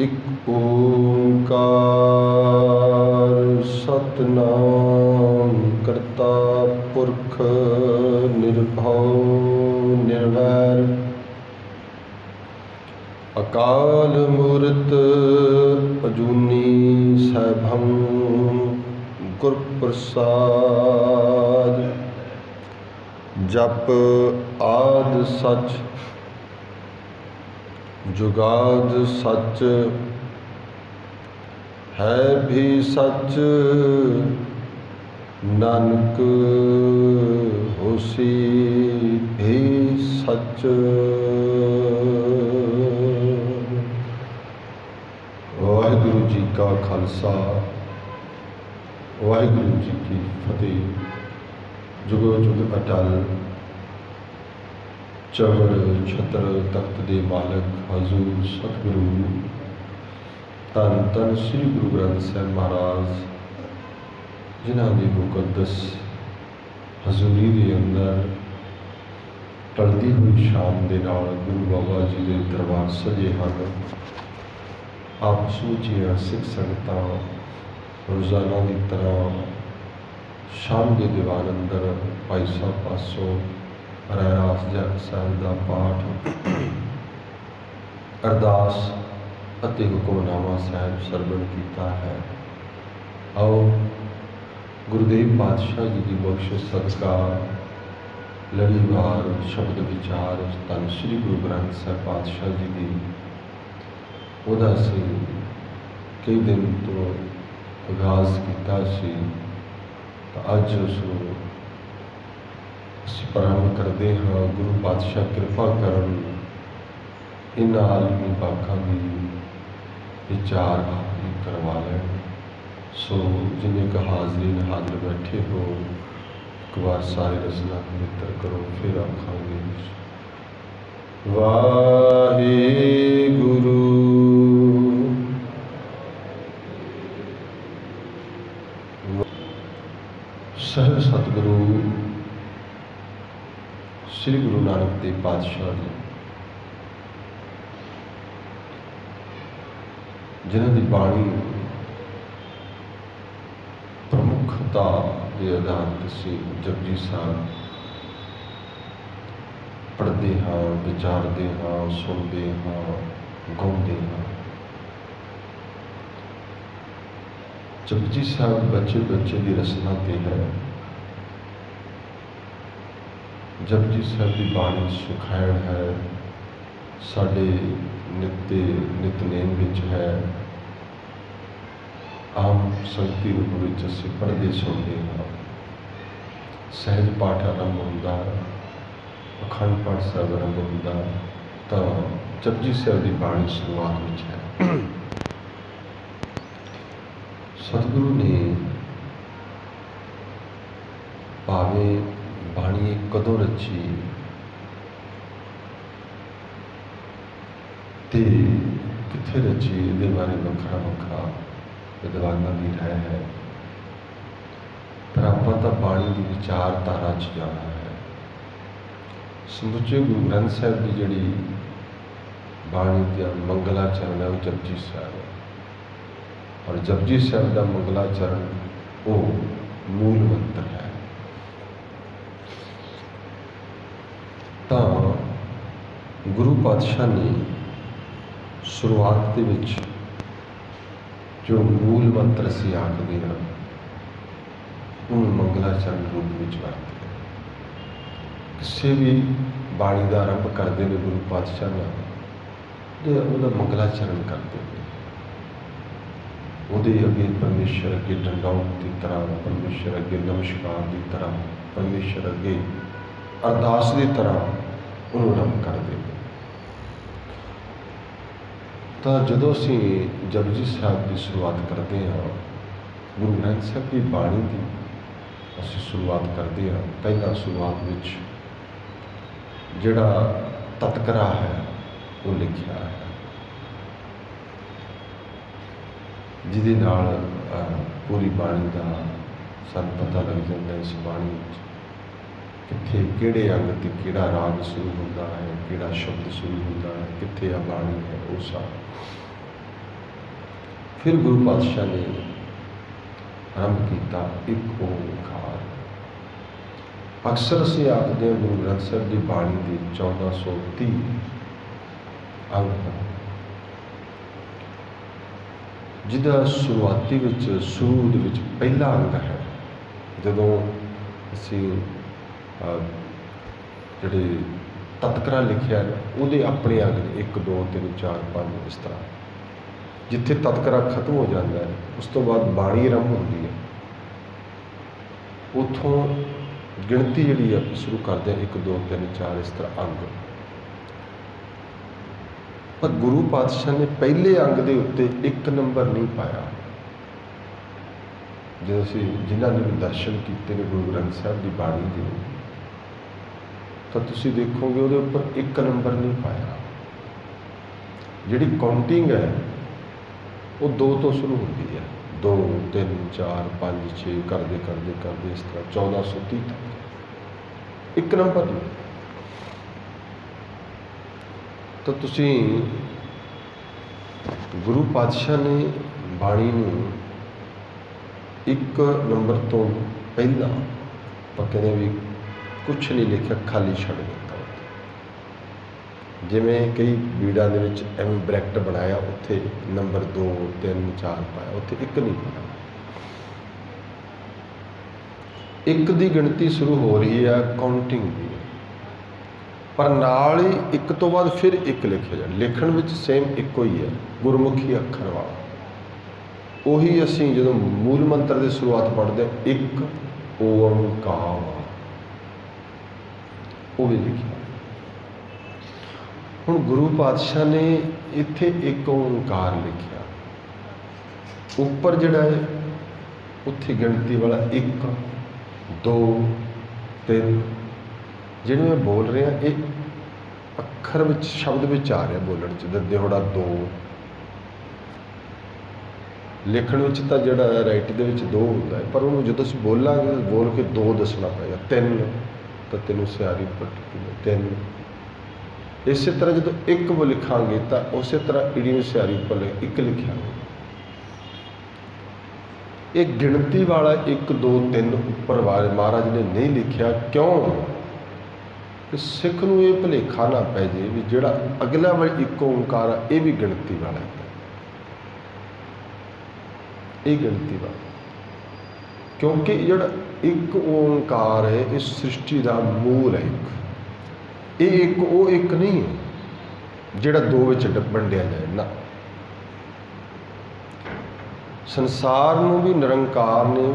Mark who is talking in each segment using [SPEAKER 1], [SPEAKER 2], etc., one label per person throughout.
[SPEAKER 1] एक ओंकार सतनाम करता पुरख निर्भव निर्वैर अकाल मूरत अजूनी सैभं गुर प्रसाद। जप आद सच जुगाद सच है भी सच नानक होसी भी सच। वाहिगुरु जी का खालसा वाहिगुरु जी की फतेह। जुगो जुग अटल चवर छत्र तख्त दे मालक हजूर सतगुरु धन धन श्री गुरु ग्रंथ साहिब महाराज जिन्हां दी मुकद्दस हजूरी दे अंदर टलदी हुई शाम दे नाल गुरु बाबा जी दे दरबार सजे हन। आप समूचियां सिख संगतां रोज़ाना की तरह शाम के दीवान अंदर भाई साहब पासों रहरास जप साहिब का पाठ अरदास अते हुक्मनामा साहिब सरवण किया है। आओ गुरुदेव पातशाह जी की बख्शिश सदका लड़ीवार शब्द विचार धन श्री गुरु ग्रंथ साहिब पातशाह जी की उहदा असीं कई दिन तो आगाज़ किया सी, तो अज उसनूं प्रारंभ करते हाँ। गुरु पातशाह कृपा करन इन्हां आलमी पाकां दी विचार आप ही करवा लैन। सो जिन्हें का हाजरीन हाजिर बैठे हो एक बार सारे रसना पवित्र करो फिर आखांगे वाहिगुरु सहब सतगुरु श्री गुरु नानक देव पातशाह जी जिन्हों की बाणी प्रमुखता के आधार से जपजी साहब पढ़ते हाँ विचारते हाँ सुनते हाँ गाते हाँ। जपजी साहब बच्चे बच्चे की रसना ते है। जपजी साहब की बाणी सुखैण है साढ़े नितनेम विच है। आम संगति रूप में असीं पढ़ते सुनते हाँ। सहज पाठ आरंभ होंदा अखंड पाठ साहब आरंभ होंदा तो जपजी साहब की बाणी शुरुआत में है। सतगुरु ने भावे बाणी कदों रची ते कित्थे रची ये बारे वखरा वखरा विद्वाना भी राय है। पर आपां तां बाणी की विचारधारा च जाना है। समुचे गुरु ग्रंथ साहिब की जिहड़ी बाणी का मंगलाचरण है वो जपजी साहिब है और जपजी साहिब का मंगलाचरण वो मूल मंत्र है। तो गुरु पातशाह ने शुरुआत के विच जो मूल मंत्र से आखते हैं उन मंगलाचरण रूप में वरतते। किसी भी बाणी का आरंभ करते हैं गुरु पातशाह ने जो मंगलाचरण करते हैं उहदे अगे परमेश्वर अगे डंडौत की तरह परमेश्वर अगे नमस्कार की तरह परमेश्वर अगे अरदास की तरह उन्होंने आरंभ करते हैं। तो जदों असीं जपजी साहब की शुरुआत करते हैं गुरु ग्रंथ साहब की बाणी की असीं शुरुआत करते हैं। पहला शुरुआत विच जिहड़ा तत्करा है वो लिखिया है जिहदे नाल पूरी बाणी का सानूं पता लग जाता है। इस बाणी कित्थे किहड़े अंग ते किहड़ा राग शुरू होंदा है किहड़ा शब्द शुरू होंदा है कित्थे आ बाणी है वो सारा फिर गुरु पातशाह ने आरंभ किया एक ओंकार। अक्सर असीं आखदे हां गुरु ग्रंथ साहिब की बाणी के 1430 अंग हैं, जिहदा शुरुआती शुरू दे विच पहला अंग है जदों असीं जिहड़े तत्करा लिखिया ना उहदे अपने अंग 1 2 3 4 5 इस तरह, जिथे तत्करा खत्म हो जाता है उस तो बाद बाणी आरंभ होती है, उतों गिणती जी शुरू करते हैं 1 2 3 4 इस तरह अंग। पर गुरु पातशाह ने पहले अंग के उत्ते 1 नंबर नहीं पाया। जो असी जिन्होंने भी दर्शन किए ने गुरु ग्रंथ साहिब की बाणी के, तो तुसी देखोगे वो उपर 1 नंबर नहीं पाया। जिहड़ी काउंटिंग है वो 2 तो शुरू होती है, 2 3 4 5 6 करते करते करते इस तरह 1430 तक 1 नंबर नहीं। तो तुसी गुरु पातशाह ने बाणी नूं 1 नंबर तो पहला कहते भी कुछ नहीं लिखा, खाली छड़ दिता। जिमें कई बीड़ा दे विच एवं ब्रैकेट बनाया, उत्थे नंबर 2 3 4 पाया, उत्थे 1 नहीं पाया। 1 की गिणती शुरू हो रही है काउंटिंग की, पर नाल ही 1 तो बाद फिर 1 लिखा जाए। लिखण विच सेम एको ही है, गुरमुखी अखर वाला। उही असीं जदों मूल मंत्र की शुरुआत पढ़ते 1 ओंकार, वो भी लिखा। हुण गुरु पातशाह ने इत्थे 1 ओंकार लिखा, उपर जिहड़ा है उत्थे गिणती वाला 1 2 3 जिहड़े मैं बोल रहा ये अखर विच शब्द विच आ रहा बोलण च, दिहोड़ा 2 लिखण विच तां जिहड़ा राइट दे विच 2 हुंदा है, पर उहनूं जदों असीं बोलांगे बोल के 2 दसना पेगा। 3 तो 3 सियारी पट्टी 3। इस तरह जो 1 वो लिखांगे तो उस तरह इड़ी सियारी पर 1 लिखा। एक गिणती वाला 1 2 3 उपर वाले महाराज ने नहीं लिखा। क्यों कि सिख नूं ये भुलेखा ना पै जाए भी जिहड़ा अगला वाला 1 ओंकार आ ये भी गिणती वाला है, ये गिणती वाला। क्योंकि जिहड़ा 1 ओंकार है इस सृष्टि का मूल है। ये 1 नहीं है जिहड़ा 2 विच वंडिया जाए ना। संसार नूं भी निरंकार ने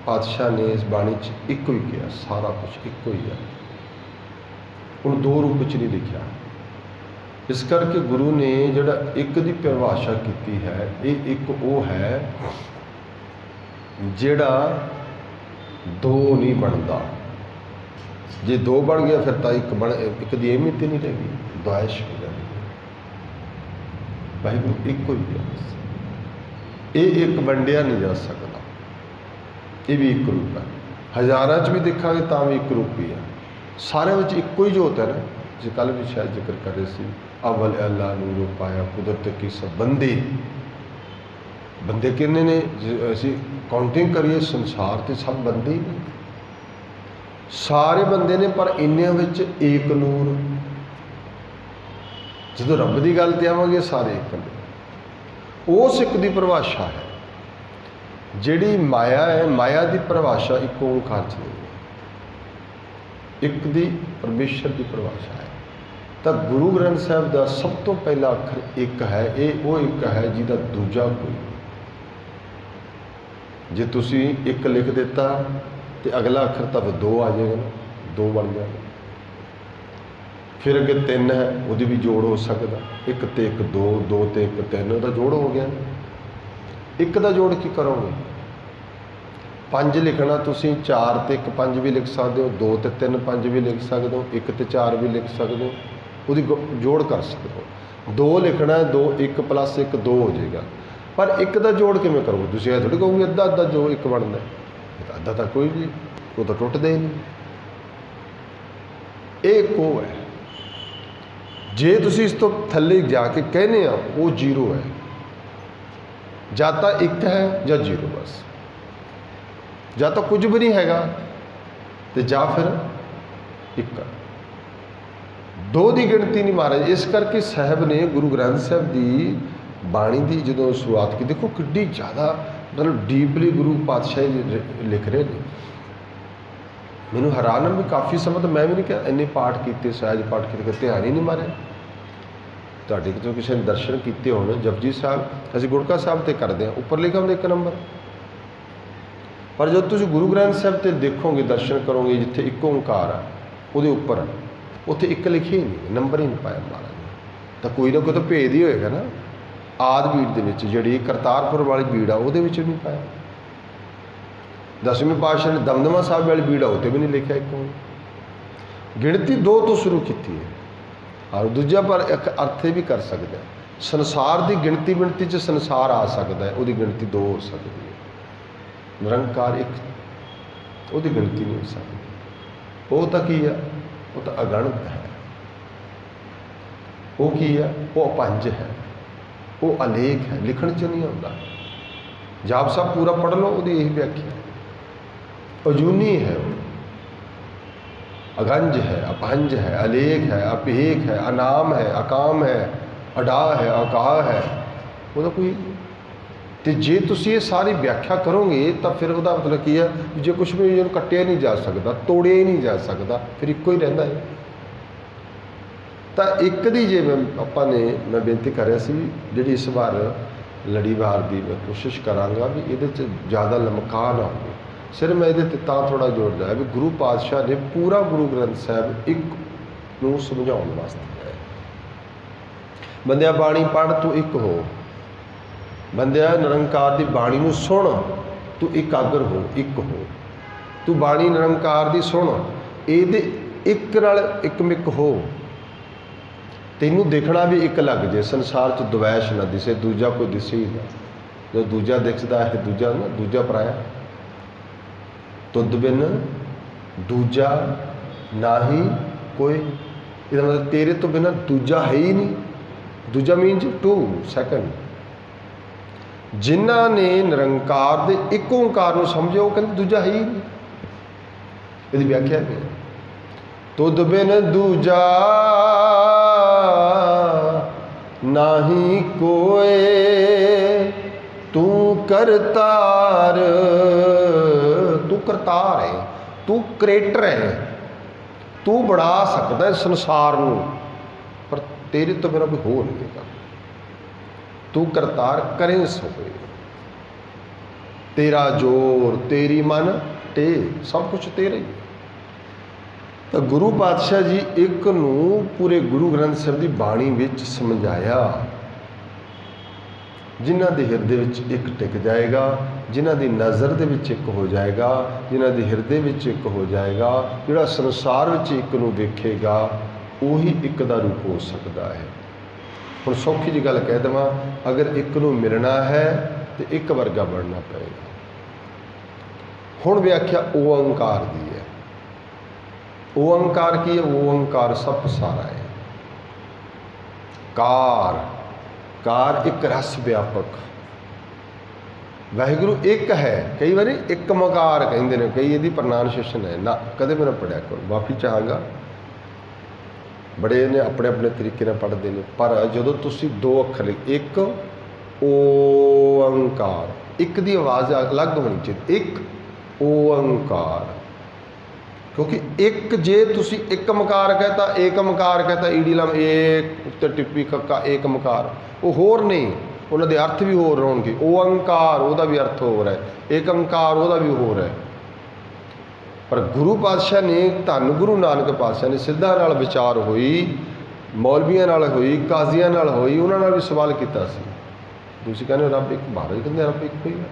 [SPEAKER 1] पातशाह ने इस बाणी च 1 ही किया, सारा कुछ 1 ही है। उन 2 रूप च नहीं लिखा। इस करके गुरु ने जिहड़ा 1 की परिभाषा की है, ये 1 वो है जिहड़ा 2 नहीं बनता। जे 2 बन गया फिर तो 1 की अहमियत ही नहीं रहेगी, द्वैश हो जाएगी। वाहिगुरू 1 ही है, ये 1 वंडिया नहीं जा सकता। ये भी 1 रूप है। हज़ारां च भी देखा तो भी 1 रूप ही है। सारे में 1 ही जोत है ना। जो कल भी शायद जिक्र कर रहे थे, अव्वल अल्लाह नूर पाया कुदरत की सब बंदे। बंदे किन्ने ने जे असीं काउंटिंग करिए संसार ते सब बंदे ही ने, सारे बंदे ने, पर इन्नियां विच 1 नूर। जो रब की गल ते आवांगे सारे 1 ने। उस 1 की परिभाषा है जिहड़ी माया है। माया की परिभाषा 1 ओंकार च नहीं है। 1 की परमेश्वर की परिभाषा है। तो गुरु ग्रंथ साहिब का सब तो पहला अखर 1 है। ये वो 1 है जिसका दूजा कोई नहीं। जे तुसी 1 लिख दिता तो अगला अखर तो फिर 2 आ जाएगा ना, 2 बन जाएगा। फिर अगे 3 है, वो भी जोड़ हो सकता। 1 ते 1 2, 2 ते 1 3, वह जोड़ हो गया। 1 का जोड़ की करोगे? 5 लिखना तुसी 4 ते 1 5 भी लिख सकते हो, 2 ते 3 5 भी लिख सकते हो, 1 ते 4 भी लिख सकते हो, वो जोड़ कर सकते हो। 2 लिखना है, 2 1 + 1 2 हो जाएगा। पर 1 का जोड़ किमें करोगे? तुम यह थोड़ी कहोगे अद्धा अद्धा जो 1 बनता है, अद्धा तो कोई भी, वो तो टुटते ही नहीं। एक वो है। जे तुसी इस तो थले जाके कहने वो 0 है।
[SPEAKER 2] ਜਾਂ ਤਾਂ ਇੱਕ ਹੈ ਜਾਂ ਜ਼ੀਰੋ, ਬਸ ਜਾਂ ਤਾਂ ਕੁਝ ਵੀ ਨਹੀਂ ਹੈਗਾ ਤੇ ਜਾਂ ਫਿਰ ਇੱਕ। ਦੋ ਦੀ ਗਿਣਤੀ ਨਹੀਂ ਮਹਾਰਾਜ। ਇਸ ਕਰਕੇ ਸਾਹਿਬ ਨੇ ਗੁਰੂ ਗ੍ਰੰਥ ਸਾਹਿਬ ਦੀ ਬਾਣੀ ਦੀ ਜਦੋਂ ਸ਼ੁਰੂਆਤ ਕੀਤੀ, ਦੇਖੋ ਕਿੱਡੀ ਜ਼ਿਆਦਾ ਮਤਲਬ ਡੀਪਲੀ ਗੁਰੂ ਪਾਤਸ਼ਾਹ ਜੀ ਲਿਖ ਰਹੇ ਨੇ। ਮੈਨੂੰ ਹੈਰਾਨ ਵੀ ਕਾਫੀ ਸਮਾਂ ਤਾਂ ਮੈਂ ਵੀ ਨਹੀਂ ਕਿਹਾ ਇੰਨੇ ਪਾਠ ਕੀਤੇ, ਸਹਿਜ ਪਾਠ ਕੀਤੇ, ਧਿਆਨ ਹੀ ਨਹੀਂ ਮਾਰਿਆ। ਤੁਹਾਡੇ ਤੋਂ ਕਿਸੇ ਨੇ ਦਰਸ਼ਨ ਕੀਤੇ ਹੋਣ, ਜਪਜੀ ਸਾਹਿਬ ਅਸੀਂ ਗੁੜਕਾ ਸਾਹਿਬ 'ਤੇ ਕਰਦੇ ਹਾਂ, ਉੱਪਰ ਲਿਖਿਆ ਹੁੰਦਾ 1 ਨੰਬਰ। ਪਰ ਜਦੋਂ ਤੁਸੀਂ ਗੁਰੂ ਗ੍ਰੰਥ ਸਾਹਿਬ 'ਤੇ ਦੇਖੋਗੇ, ਦਰਸ਼ਨ ਕਰੋਗੇ, ਜਿੱਥੇ ਇੱਕ ਓਂਕਾਰ ਆ ਉਹਦੇ ਉੱਪਰ ਉੱਥੇ ਇੱਕ ਲਿਖਿਆ ਹੀ ਨਹੀਂ, ਨੰਬਰ ਹੀ ਨਹੀਂ ਪਾਇਆ ਮਹਾਰਾਜ ਨੇ। ਤਾਂ ਕੋਈ ਨਾ ਕੋਈ ਤਾਂ ਭੇਦ ਹੀ ਹੋਏਗਾ ਨਾ। ਆਦਿ ਬੀੜ ਦੇ ਵਿੱਚ ਜਿਹੜੀ ਕਰਤਾਰਪੁਰ ਵਾਲੀ ਬੀੜ ਆ ਉਹਦੇ ਵਿੱਚ ਨਹੀਂ ਪਾਇਆ। 10ਵੇਂ ਪਾਤਸ਼ਾਹ ਨੇ ਦਮਦਮਾ ਸਾਹਿਬ ਵਾਲੀ ਬੀੜ ਆ ਉੱਤੇ ਵੀ ਨਹੀਂ ਲਿਖਿਆ ਇੱਕ। ਗਿਣਤੀ 2 ਤੋਂ ਸ਼ੁਰੂ ਕੀਤੀ ਹੈ। ਔਰ ਦੂਜਾ ਪਰ ਇੱਕ ਅਰਥ ਇਹ ਵੀ ਕਰ ਸਕਦਾ, ਸੰਸਾਰ ਦੀ ਗਿਣਤੀ 'ਚ ਸੰਸਾਰ ਆ ਸਕਦਾ ਹੈ, ਉਹਦੀ ਗਿਣਤੀ 2 ਹੋ ਸਕਦੀ ਹੈ। ਨਿਰੰਕਾਰ ਇੱਕ, ਉਹਦੀ ਗਿਣਤੀ ਨਹੀਂ ਹੋ ਸਕਦੀ। ਉਹ ਤਾਂ ਕੀ ਆ? ਉਹ ਤਾਂ ਅਗਣਤ ਹੈ। ਉਹ ਕੀ ਹੈ? ਉਹ ਅਪੰਜ ਹੈ, ਉਹ ਅਲੇਖ ਹੈ, ਲਿਖਣ 'ਚ ਨਹੀਂ ਆਉਂਦਾ। ਜਾਪ ਸਾਹਿਬ ਪੂਰਾ ਪੜ੍ਹ ਲਓ, ਉਹਦੀ ਇਹੀ ਵਿਆਖਿਆ। ਅਜੂਨੀ ਹੈ, ਉਹ ਅਗੰਜ ਹੈ, ਅਪੰਜ ਹੈ, ਅਲੇਖ ਹੈ, ਅਭੇਕ ਹੈ, ਅਨਾਮ ਹੈ, ਅਕਾਮ ਹੈ, ਅਡਾ ਹੈ, ਅਕਾਹ ਹੈ, ਉਹਦਾ ਕੋਈ। ਤੇ ਜੇ ਤੁਸੀਂ ਇਹ ਸਾਰੀ ਵਿਆਖਿਆ ਕਰੋਗੇ ਤਾਂ ਫਿਰ ਉਹਦਾ ਮਤਲਬ ਕੀ ਹੈ? ਜੇ ਕੁਛ ਵੀ ਇਹਨੂੰ ਕੱਟਿਆ ਨਹੀਂ ਜਾ ਸਕਦਾ, ਤੋੜਿਆ ਹੀ ਨਹੀਂ ਜਾ ਸਕਦਾ, ਫਿਰ ਇੱਕੋ ਹੀ ਰਹਿੰਦਾ ਹੈ। ਤਾਂ ਇੱਕ ਦੀ ਜੇ ਮੈਂ ਬੇਨਤੀ ਕਰ ਰਿਹਾ ਸੀ, ਜਿਹੜੀ ਇਸ ਵਾਰ ਲੜੀਵਾਰ ਦੀ ਮੈਂ ਕੋਸ਼ਿਸ਼ ਕਰਾਂਗਾ ਵੀ ਇਹਦੇ 'ਚ ਜ਼ਿਆਦਾ ਲਮਕਾ ਨਾ ਹੋਵੇ। ਸਿਰਫ ਮੈਂ ਇਹਦੇ 'ਤੇ ਤਾਂ ਥੋੜ੍ਹਾ ਜ਼ੋਰ ਦਿਆ ਵੀ ਗੁਰੂ ਪਾਤਸ਼ਾਹ ਨੇ ਪੂਰਾ ਗੁਰੂ ਗ੍ਰੰਥ ਸਾਹਿਬ ਇੱਕ ਨੂੰ ਸਮਝਾਉਣ ਵਾਸਤੇ ਹੈ। ਬੰਦਿਆ ਬਾਣੀ ਪੜ੍ਹ ਤੂੰ ਇੱਕ ਹੋ, ਬੰਦਿਆ ਨਿਰੰਕਾਰ ਦੀ ਬਾਣੀ ਨੂੰ ਸੁਣ ਤੂੰ ਇਕਾਗਰ ਹੋ, ਇੱਕ ਹੋ। ਤੂੰ ਬਾਣੀ ਨਿਰੰਕਾਰ ਦੀ ਸੁਣ, ਇਹਦੇ ਇੱਕ ਨਾਲ ਇੱਕਮਿਕ ਹੋ। ਤੈਨੂੰ ਦੇਖਣਾ ਵੀ ਇੱਕ ਲੱਗ ਜੇ, ਸੰਸਾਰ 'ਚ ਦੁਵੈਸ਼ ਨਾ ਦਿਸੇ, ਦੂਜਾ ਕੋਈ ਦਿਸੇ ਹੀ ਨਾ। ਜੋ ਦੂਜਾ ਦਿਖਦਾ ਹੈ ਦੂਜਾ ਪਰਾਇਆ। ਤੁਧ ਬਿਨ ਦੂਜਾ ਨਾਹੀ ਕੋਈ, ਇਹਦਾ ਮਤਲਬ ਤੇਰੇ ਤੋਂ ਬਿਨਾਂ ਦੂਜਾ ਹੈ ਹੀ ਨਹੀਂ। ਦੂਜਾ ਮੀਨਸ 2 ਸੈਕੰਡ। ਜਿਨ੍ਹਾਂ ਨੇ ਨਿਰੰਕਾਰ ਦੇ ਇੱਕ ਓਂਕਾਰ ਨੂੰ ਸਮਝਿਆ, ਉਹ ਕਹਿੰਦੇ ਦੂਜਾ ਹੈ ਹੀ ਨਹੀਂ। ਇਹਦੀ ਵਿਆਖਿਆ ਕੀ ਹੈ? ਤੁਧ ਬਿਨ ਦੂਜਾ ਨਾਹੀ ਕੋਏ, ਤੂੰ ਕਰਤਾਰ। ਤੂੰ ਕਰਤਾਰ ਹੈ, ਤੂੰ ਕ੍ਰੀਏਟਰ ਹੈ, ਤੂੰ ਬਣਾ ਸਕਦਾ ਸੰਸਾਰ ਨੂੰ, ਪਰ ਤੇਰੇ ਤੋਂ ਬਿਨਾਂ ਕੋਈ ਹੋਰ ਨਹੀਂ ਹੈਗਾ। ਤੂੰ ਕਰਤਾਰ ਕਰੇ ਸੋਏ, ਤੇਰਾ ਜੋਰ ਤੇਰੀ ਮਨ ਤੇ ਸਭ ਕੁਛ ਤੇਰਾ ਹੀ। ਤਾਂ ਗੁਰੂ ਪਾਤਸ਼ਾਹ ਜੀ ਇੱਕ ਨੂੰ ਪੂਰੇ ਗੁਰੂ ਗ੍ਰੰਥ ਸਾਹਿਬ ਦੀ ਬਾਣੀ ਵਿੱਚ ਸਮਝਾਇਆ। ਜਿਨ੍ਹਾਂ ਦੇ ਹਿਰਦੇ ਵਿੱਚ ਇੱਕ ਟਿਕ ਜਾਏਗਾ, ਜਿਨ੍ਹਾਂ ਦੀ ਨਜ਼ਰ ਦੇ ਵਿੱਚ ਇੱਕ ਹੋ ਜਾਏਗਾ, ਜਿਨ੍ਹਾਂ ਦੇ ਹਿਰਦੇ ਵਿੱਚ ਇੱਕ ਹੋ ਜਾਏਗਾ, ਜਿਹੜਾ ਸੰਸਾਰ ਵਿੱਚ ਇੱਕ ਨੂੰ ਵੇਖੇਗਾ, ਉਹੀ ਇੱਕ ਦਾ ਰੂਪ ਹੋ ਸਕਦਾ ਹੈ। ਹੁਣ ਸੌਖੀ ਜਿਹੀ ਗੱਲ ਕਹਿ ਦੇਵਾਂ, ਅਗਰ ਇੱਕ ਨੂੰ ਮਿਲਣਾ ਹੈ ਤਾਂ ਇੱਕ ਵਰਗਾ ਬਣਨਾ ਪਏਗਾ। ਹੁਣ ਵਿਆਖਿਆ ਓਅੰਕਾਰ ਦੀ ਹੈ। ਓਅੰਕਾਰ ਕੀ ਹੈ? ਓਅੰਕਾਰ ਸਭ ਸਾਰਾ ਹੈ। ਕਾਰ ਇੱਕ ਰਸ ਵਿਆਪਕ। ਵਾਹਿਗੁਰੂ ਇੱਕ ਹੈ। ਕਈ ਵਾਰੀ ਇੱਕ ਮਕਾਰ ਕਹਿੰਦੇ ਨੇ, ਕਈ ਇਹਦੀ ਪ੍ਰਨਾਂਸੀਏਸ਼ਨ ਹੈ ਨਾ, ਕਦੇ ਮੈਂ ਨਾ ਪੜ੍ਹਿਆ ਕਰੋ, ਮਾਫੀ ਚਾਹਾਂਗਾ। ਬੜੇ ਨੇ ਆਪਣੇ ਆਪਣੇ ਤਰੀਕੇ ਨਾਲ ਪੜ੍ਹਦੇ ਨੇ, ਪਰ ਜਦੋਂ ਤੁਸੀਂ 2 ਅੱਖਰ ਇੱਕ ਓਅੰਕਾਰ, ਇੱਕ ਦੀ ਆਵਾਜ਼ ਅਲੱਗ ਹੋਣੀ ਚਾਹੀਦੀ, ਇੱਕ ਓਅੰਕਾਰ। ਕਿਉਂਕਿ ਇੱਕ ਜੇ ਤੁਸੀਂ ਇੱਕ ਮਕਾਰ ਕਹਤਾ, ਏਕ ਮਕਾਰ ਕਹਤਾ, ਈੜੀ ਲਮ ਏਕ ਉੱਤੇ ਟਿੱਪੀ ਕੱਕਾ, ਏਕ ਮਕਾਰ, ਉਹ ਹੋਰ ਨਹੀਂ, ਉਹਨਾਂ ਦੇ ਅਰਥ ਵੀ ਹੋਰ ਹੋਣਗੇ। ਓਅੰਕਾਰ ਉਹਦਾ ਵੀ ਅਰਥ ਹੋਰ ਹੈ, ਏਕ ਓਂਕਾਰ ਉਹਦਾ ਵੀ ਹੋਰ ਹੈ। ਪਰ ਗੁਰੂ ਪਾਤਸ਼ਾਹ ਨੇ, ਧੰਨ ਗੁਰੂ ਨਾਨਕ ਪਾਤਸ਼ਾਹ ਨੇ ਸਿੱਧਾਂ ਨਾਲ ਵਿਚਾਰ ਹੋਈ, ਮੌਲਵੀਆਂ ਨਾਲ ਹੋਈ, ਕਾਜ਼ੀਆਂ ਨਾਲ ਹੋਈ, ਉਹਨਾਂ ਨਾਲ ਵੀ ਸਵਾਲ ਕੀਤਾ ਸੀ। ਤੁਸੀਂ ਕਹਿੰਦੇ ਰੱਬ ਇੱਕ, ਮਹਾਰਾਜ ਕਹਿੰਦੇ ਰੱਬ ਇੱਕ ਹੀ ਹੈ।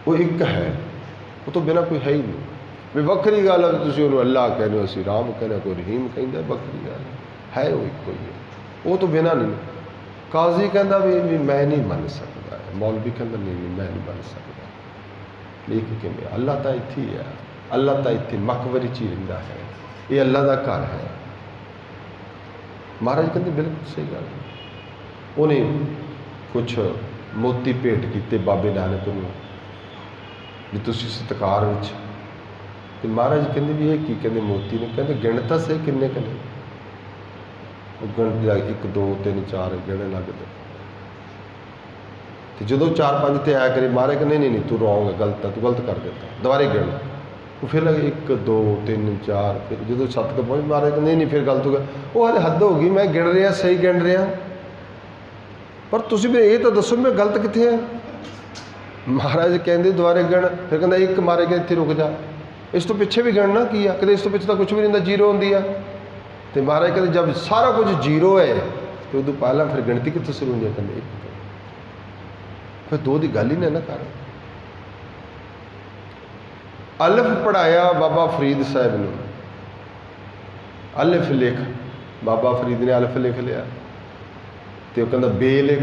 [SPEAKER 2] ਉਹ ਇੱਕ ਹੈ, ਉਹ ਤੋਂ ਬਿਨਾਂ ਕੋਈ ਹੈ ਹੀ ਨਹੀਂ। ਵੀ ਵੱਖਰੀ ਗੱਲ ਹੈ ਤੁਸੀਂ ਉਹਨੂੰ ਅੱਲਾਹ ਕਹਿੰਦੇ ਹੋ, ਅਸੀਂ ਰਾਮ ਕਹਿੰਦੇ, ਕੋਈ ਰਹੀਮ ਕਹਿੰਦਾ, ਵੱਖਰੀ ਗੱਲ ਹੈ, ਉਹ ਇੱਕੋ ਹੀ ਹੈ, ਉਹ ਤੋਂ ਬਿਨਾਂ ਨਹੀਂ। ਕਾਜ਼ੀ ਕਹਿੰਦਾ ਵੀ ਮੈਂ ਨਹੀਂ ਮੰਨ ਸਕਦਾ, ਮੌਲਵੀ ਕਹਿੰਦਾ ਨਹੀਂ ਮੈਂ ਨਹੀਂ ਮੰਨ ਸਕਦਾ। ਲੇਖ ਕਿਵੇਂ? ਅੱਲਾਹ ਤਾਂ ਇੱਥੇ ਹੀ ਹੈ, ਅੱਲਾਹ ਤਾਂ ਇੱਥੇ ਮਕਬਰੇ 'ਚ ਹੀ ਰਹਿੰਦਾ ਹੈ, ਇਹ ਅੱਲਾਹ ਦਾ ਘਰ ਹੈ। ਮਹਾਰਾਜ ਕਹਿੰਦੇ ਬਿਲਕੁਲ ਸਹੀ ਗੱਲ। ਉਹਨੇ कुछ मोती भेंट किए बाबे नानक नूं भी तुसीं सत्कार विच, ते महाराज कहंदे भी ये की, कहंदे मोती ने, कहंदे गिण तां सही किन्ने कने, गिण 1 2 3 4 गिणे लगदे, ते जदों 4 5 ते आया करे महाराज कहंदे नहीं नहीं तू रॉन्ग है, गलत है, तू गलत कर दिता, दोबारे गिण, वो फिर लगे 1 2 3 4, फिर जो 7 तक पहुँच महाराज नहीं नहीं फिर गलत हो गया, वो हले हद हो गई, मैं गिण रहा सही गिण रहा, पर तुसीं मैं ये तो दसो मैं गलत कित्थे है। महाराज कहते दोबारे गिण, फिर कहता 1 मारे के इत्थे रुक जा, इस तो पिछे भी गिणना की है, कहते इस तो पिछे तो कुछ भी नहीं होंदा, जीरो होंदी है, तो महाराज कहते जब सारा कुछ जीरो है तो उदों पहला फिर गिणती कित्थों शुरू होंदी है, कहते 1, फिर 2 की गल ही नहीं ना कर। अलिफ पढ़ाया बाबा फरीद साहब ने, अलिफ लिख, बाबा फरीद ने अलिफ लिख लिया, तो कहता बे लिख,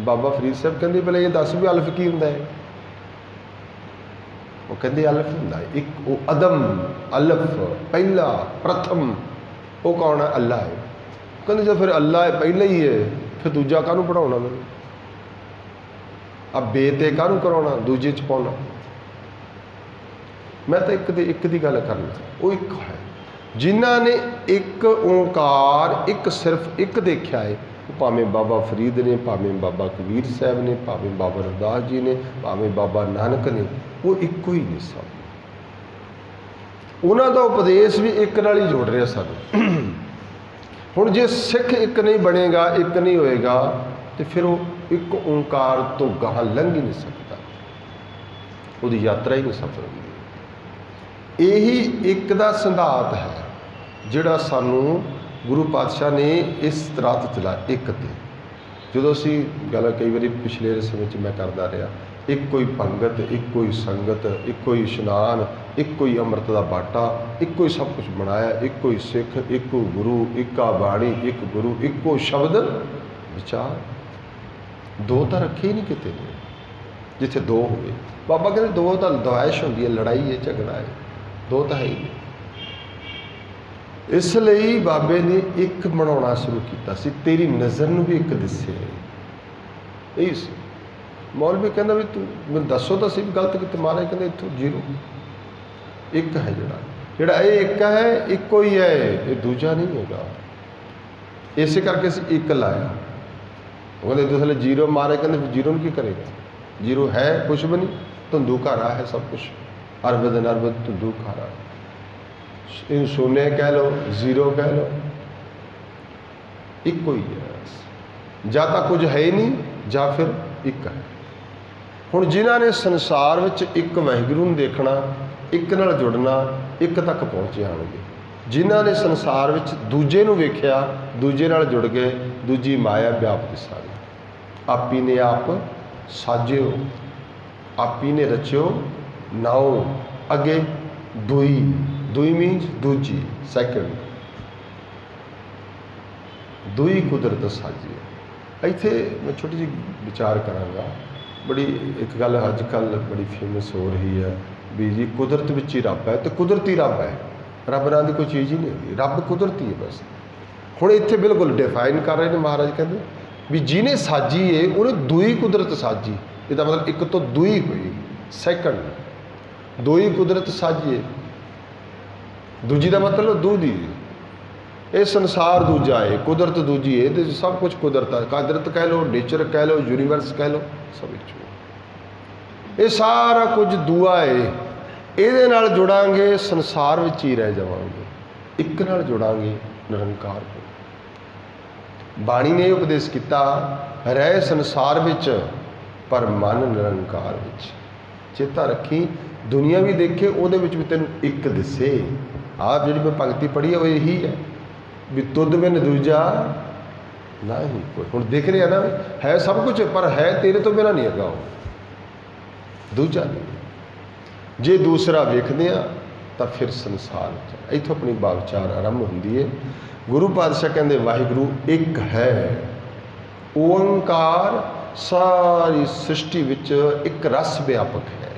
[SPEAKER 2] बाबा फरीद साहब कहते पहले ये दस भी अलिफ की होंदा है, वो कहते अलिफ होंदा है एक, वो अदम अलिफ पहला प्रथम, वो कौन है, अल्लाह है, कहते जब फिर अल्लाह है पहला ही है, फिर दूजा काहनूं पढ़ाउणा मैनूं, अब बे ते काहनूं कराउणा, दूजे च पाउणा, मैं तो एक दी गल करना, वो एक है जिन्हां ने एक ओंकार एक सिर्फ एक देखा है, भावें बाबा फरीद ने, भावें बाबा कबीर साहब ने, भावें बाबा रविदास जी ने, भावें बाबा नानक ने, वो एको ही नहीं सब, उन्हों का उपदेश भी एक नाल ही जोड़ रहा सानूं। हुण जे सिख एक नहीं बनेगा, एक नहीं होएगा, तो फिर वो एक ओंकार तो गाह लंघ ही नहीं सकता, उसकी यात्रा ही नहीं सफल होगी। यही एक दा सिद्धांत है जिहड़ा सानू गुरु पातशाह ने इस राह ते चला, एक ते जो असी गल कई बार पिछले समय मैं करता रहा, एक कोई पंगत, एक कोई संगत, एक कोई इशनान, एक कोई अमृत का बाटा, एक कोई सब कुछ बनाया, एक कोई सिख, एक कोई गुरु, एक बाणी, एक गुरु, एक को शब्द विचार, दो तो रखे ही नहीं किते ने, जिथे दो हो गए बाबा कहते दो तो दवाइश होंगी है, लड़ाई है, झगड़ा है, दो तो है ही नहीं। इसलिए बाबे ने एक बनाना शुरू किया, तेरी नज़र में भी एक दिसे, यही सी। मौलवी कहना भी तू मैं दसो तो सी गलत कि महाराज कहते इतों जीरो, एक है जोड़ा ये एक है, एक ही है, ये दूजा नहीं होगा, इस करके असीं एक लाया, वो कहते दूसरे जीरो, महाराज कहते जीरो की करेगा, जीरो है कुछ भी नहीं, धुंधू खारा है सब कुछ, अरब दिन अरब धुंधू खारा, इन शून्य कह लो, जीरो कह लो, एक ही है, या तो कुछ है ही नहीं, या फिर एक है। हुण जिन्हां ने संसार विच एक वाहिगुरू नूं देखना, एक नाल जुड़ना, एक तक पहुँच जाणगे। जिन्हां ने संसार विच दूजे नूं वेखिया, दूजे नाल जुड़ गए, दूजी माया व्यापक सारी, आपी ने आप साजिओ, आपी ने रचिओ नाओ, अगे दुई, दुई मीन्स दूजी, सैकेंड, दुई कुदरत साजी। इत्थे मैं छोटी जी विचार करांगा, बड़ी एक गल अजकल बड़ी फेमस हो रही है भी जी कुदरत विच ही रब है, तो कुदरती रब है, रब नाम की कोई चीज़ ही नहीं होगी, रब कुदरती है बस। हुण इत्थे बिल्कुल डिफाइन कर रहे हैं महाराज, कहते भी जिन्हें साजी है उन्हें दुई कुदरत साजी, इसका मतलब एक तो दुई हुई, सैकंड दुई कुदरत साजी है, दूजी का मतलब दूधी, ये संसार दूजा है, कुदरत दूजी है, ये सब कुछ कुदरत है, कुदरत कह लो, नेचर कह लो, यूनीवर्स कह लो, सब एक, ये सारा कुछ दुआ है, ये नाल जुड़ांगे संसार विच ही रह जावांगे, एक नाल जुड़ांगे निरंकार को। बाणी ने उपदेश किया, रह संसार विच पर मन निरंकार विच, चेता रखी दुनिया भी देखे उहदे विच भी तैनूं एक दिसे। आप जी मैं पंक्ति पढ़ी है वो यही है भी तुद बिन दूजा ना ही कोई। हुण दिख रहा ना है सब कुछ, पर है तेरे तो बिना नहीं है, वो दूजा नहीं। जे दूसरा वेखदे आ तो फिर संसार इत्थों अपनी बाविचार आरंभ होंदी है। गुरु पातशाह कहते वाहिगुरू एक है, ओंकार सारी सृष्टि विच एक रस व्यापक है,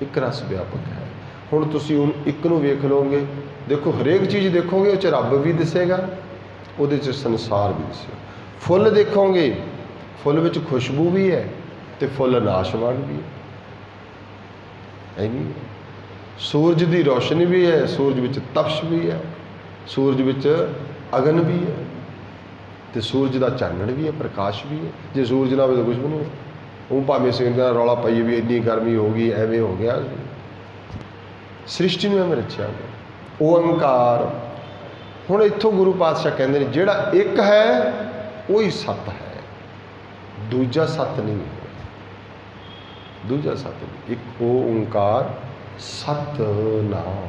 [SPEAKER 2] एक रस व्यापक है। हुण तुसीं उन एक नूं वेख लोगे, देखो हरेक चीज़ देखोगे उस रब भी दिसेगा, उहदे च संसार भी दिसेगा। फुल देखोगे, फुल विच खुशबू भी है तो फुल नाशवान भी है, नहीं है। सूरज की रोशनी भी है, सूरज विच तपश भी है, सूरज विच अगन भी है, तो सूरज का चानण भी है, प्रकाश भी है। जे सूरज ना हो तो कुछ भी नहीं। वो भावें सिंह रौला पाइए भी इन्नी गर्मी हो गई, एवें हो गया। सृष्टि में एवें रचिया गया ओंकार। हुण इत्थों गुरु पातशाह कहते हैं जिहड़ा एक है वही सत है, दूजा सत नहीं है, दूजा सत नहीं। एक ओंकार सतनाम,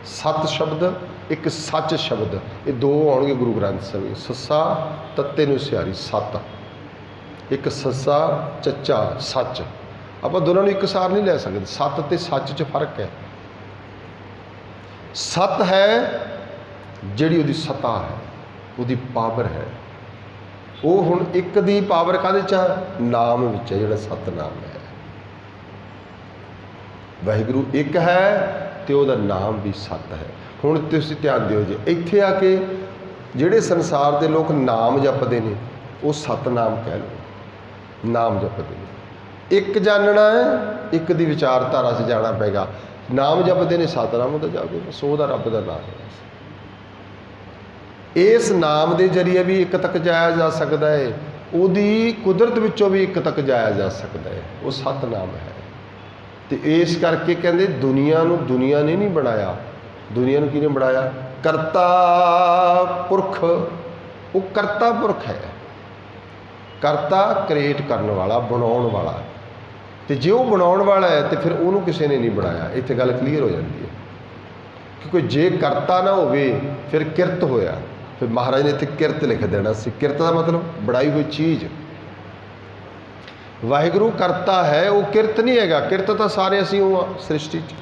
[SPEAKER 2] सत शब्द एक सच शब्द, ये दो आउणगे गुरु ग्रंथ ਸਾਹਿਬ। सस्सा तत्ते नूं सियारी सत, एक सस्सा चच्चा सच। आप दोनों एक सार नहीं लै सकते। सत ते सच च फर्क है। सत है जिहड़ी उहदी सता है, उहदी पावर है। वो हुण एक दी पावर काहदे च नाम विच है, जिहड़ा सतनाम है। वाहिगुरू एक है तो वह नाम भी सत है। हुण तुसीं ध्यान दिओ जी, इत्थे आके जिहड़े संसार के लोग नाम जपते हैं वो सतनाम कह लो, नाम जपते हैं। एक जानना है, एक दी विचारधारा से जाना पेगा। नाम जपते हैं सतनाम तो जाओगे, सो दा रब का नाम है। इस नाम के जरिए भी एक तक जाया जा सकता है, उहदी कुदरत विचों भी एक तक जाया जा सकता है, वो सतनाम है। तो इस करके कहते दुनिया नूं दुनिया ने नहीं बनाया, दुनिया नूं किहने बनाया? करता पुरख। वो करता पुरख है, करता क्रिएट करने वाला, बनाउण वाला। तो जे वो बनाउण वाला है तो फिर उन्होंने किसी ने नहीं बनाया। इत्थे गल क्लीयर हो जाती है, क्योंकि जे करता ना होवे फिर किरत होया। फिर महाराज ने इत्थे किरत लिख देना सी। किरत का मतलब बनाई हुई चीज़। वाहिगुरू करता है, वो किरत नहीं हैगा। किरत तो सारे असीं वो सृष्टि च,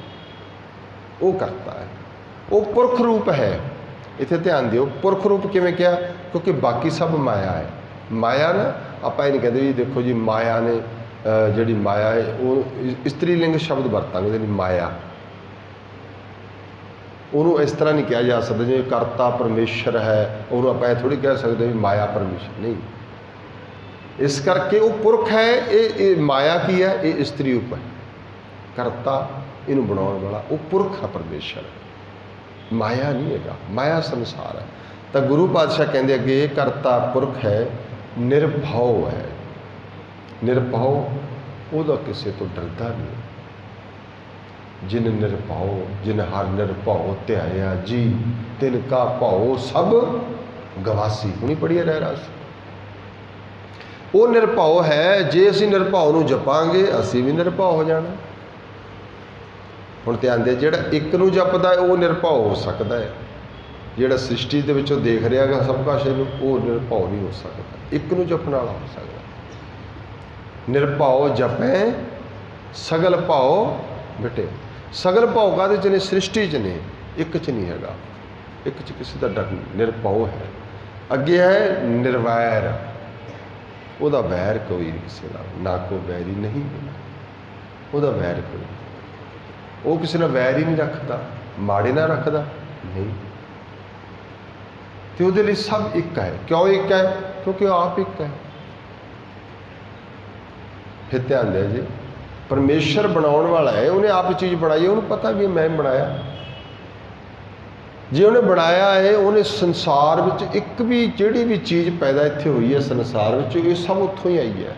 [SPEAKER 2] वो करता है, वो पुरख रूप है। इत्थे ध्यान दिओ, पुरख रूप किवें किया? क्योंकि बाकी सब माया है। माया ना आपां ये नहीं कहते जी देखो जी माया ने जिहड़ी माया है वो स्त्रीलिंग शब्द वरतांगे जिहड़ी माया, उन्होंने इस तरह नहीं कहा जा सकता जिवें करता परमेश्वर है, उन्होंने आपां थोड़ी कह सकते भी माया परमेश्वर नहीं। इस करके वो पुरख है, ये माया की है, ये स्त्री रूप है। करता इनू बनाने वाला वो पुरख है परमेश्वर, माया नहीं है। माया संसार है। तो गुरु पातशाह कहते अगे करता पुरख है, निर्भव है। निर्भव वह किसी तो डरदा नहीं। जिन निर्भव, जिन हर निर्भव ध्याया जी, तिनका भाव सब गवासी। हुणी पढ़िए रहरास। वो निर्भव है, जे असीं निर्भव नूं जपांगे असीं भी निर्भव हो जाना। हुण ध्यान दे, जिहड़ा एक नूं जपदा है वो निर्भव हो सकता है। जिहड़ा सृष्टि दे विचों देख रहा है सब कुछ वो निर्भव नहीं हो सकता, एक नूं जपण वाला हो सकता। निर्भव जपे सगल भाव मिटे। सगल भाव काहदे च ने? सृष्टि च ने, एक च नहीं हैगा। एक च किसी का डर नहीं, निर्भव है। अगे है निर्वैर, ਉਹਦਾ वैर कोई नहीं किसी ना कोई वैरी नहीं मिला, ਉਹਦਾ वैर कोई नहीं। वो किसी ने वैर ही नहीं रखता, माड़े ना रखता नहीं। तो ਉਹਦੇ ਲਈ सब एक है। क्यों एक है? क्योंकि आप एक है। फिर ध्यान दिया जी, परमेश्वर बनाने वाला है, उन्हें आप चीज़ बनाई है, उन्हें पता भी मैं बनाया। जे उन्हें बनाया है, उन्हें संसार में एक भी जिहड़ी भी चीज़ पैदा इत्थे हुई है संसार में, ये सब उत्थों ही आई है।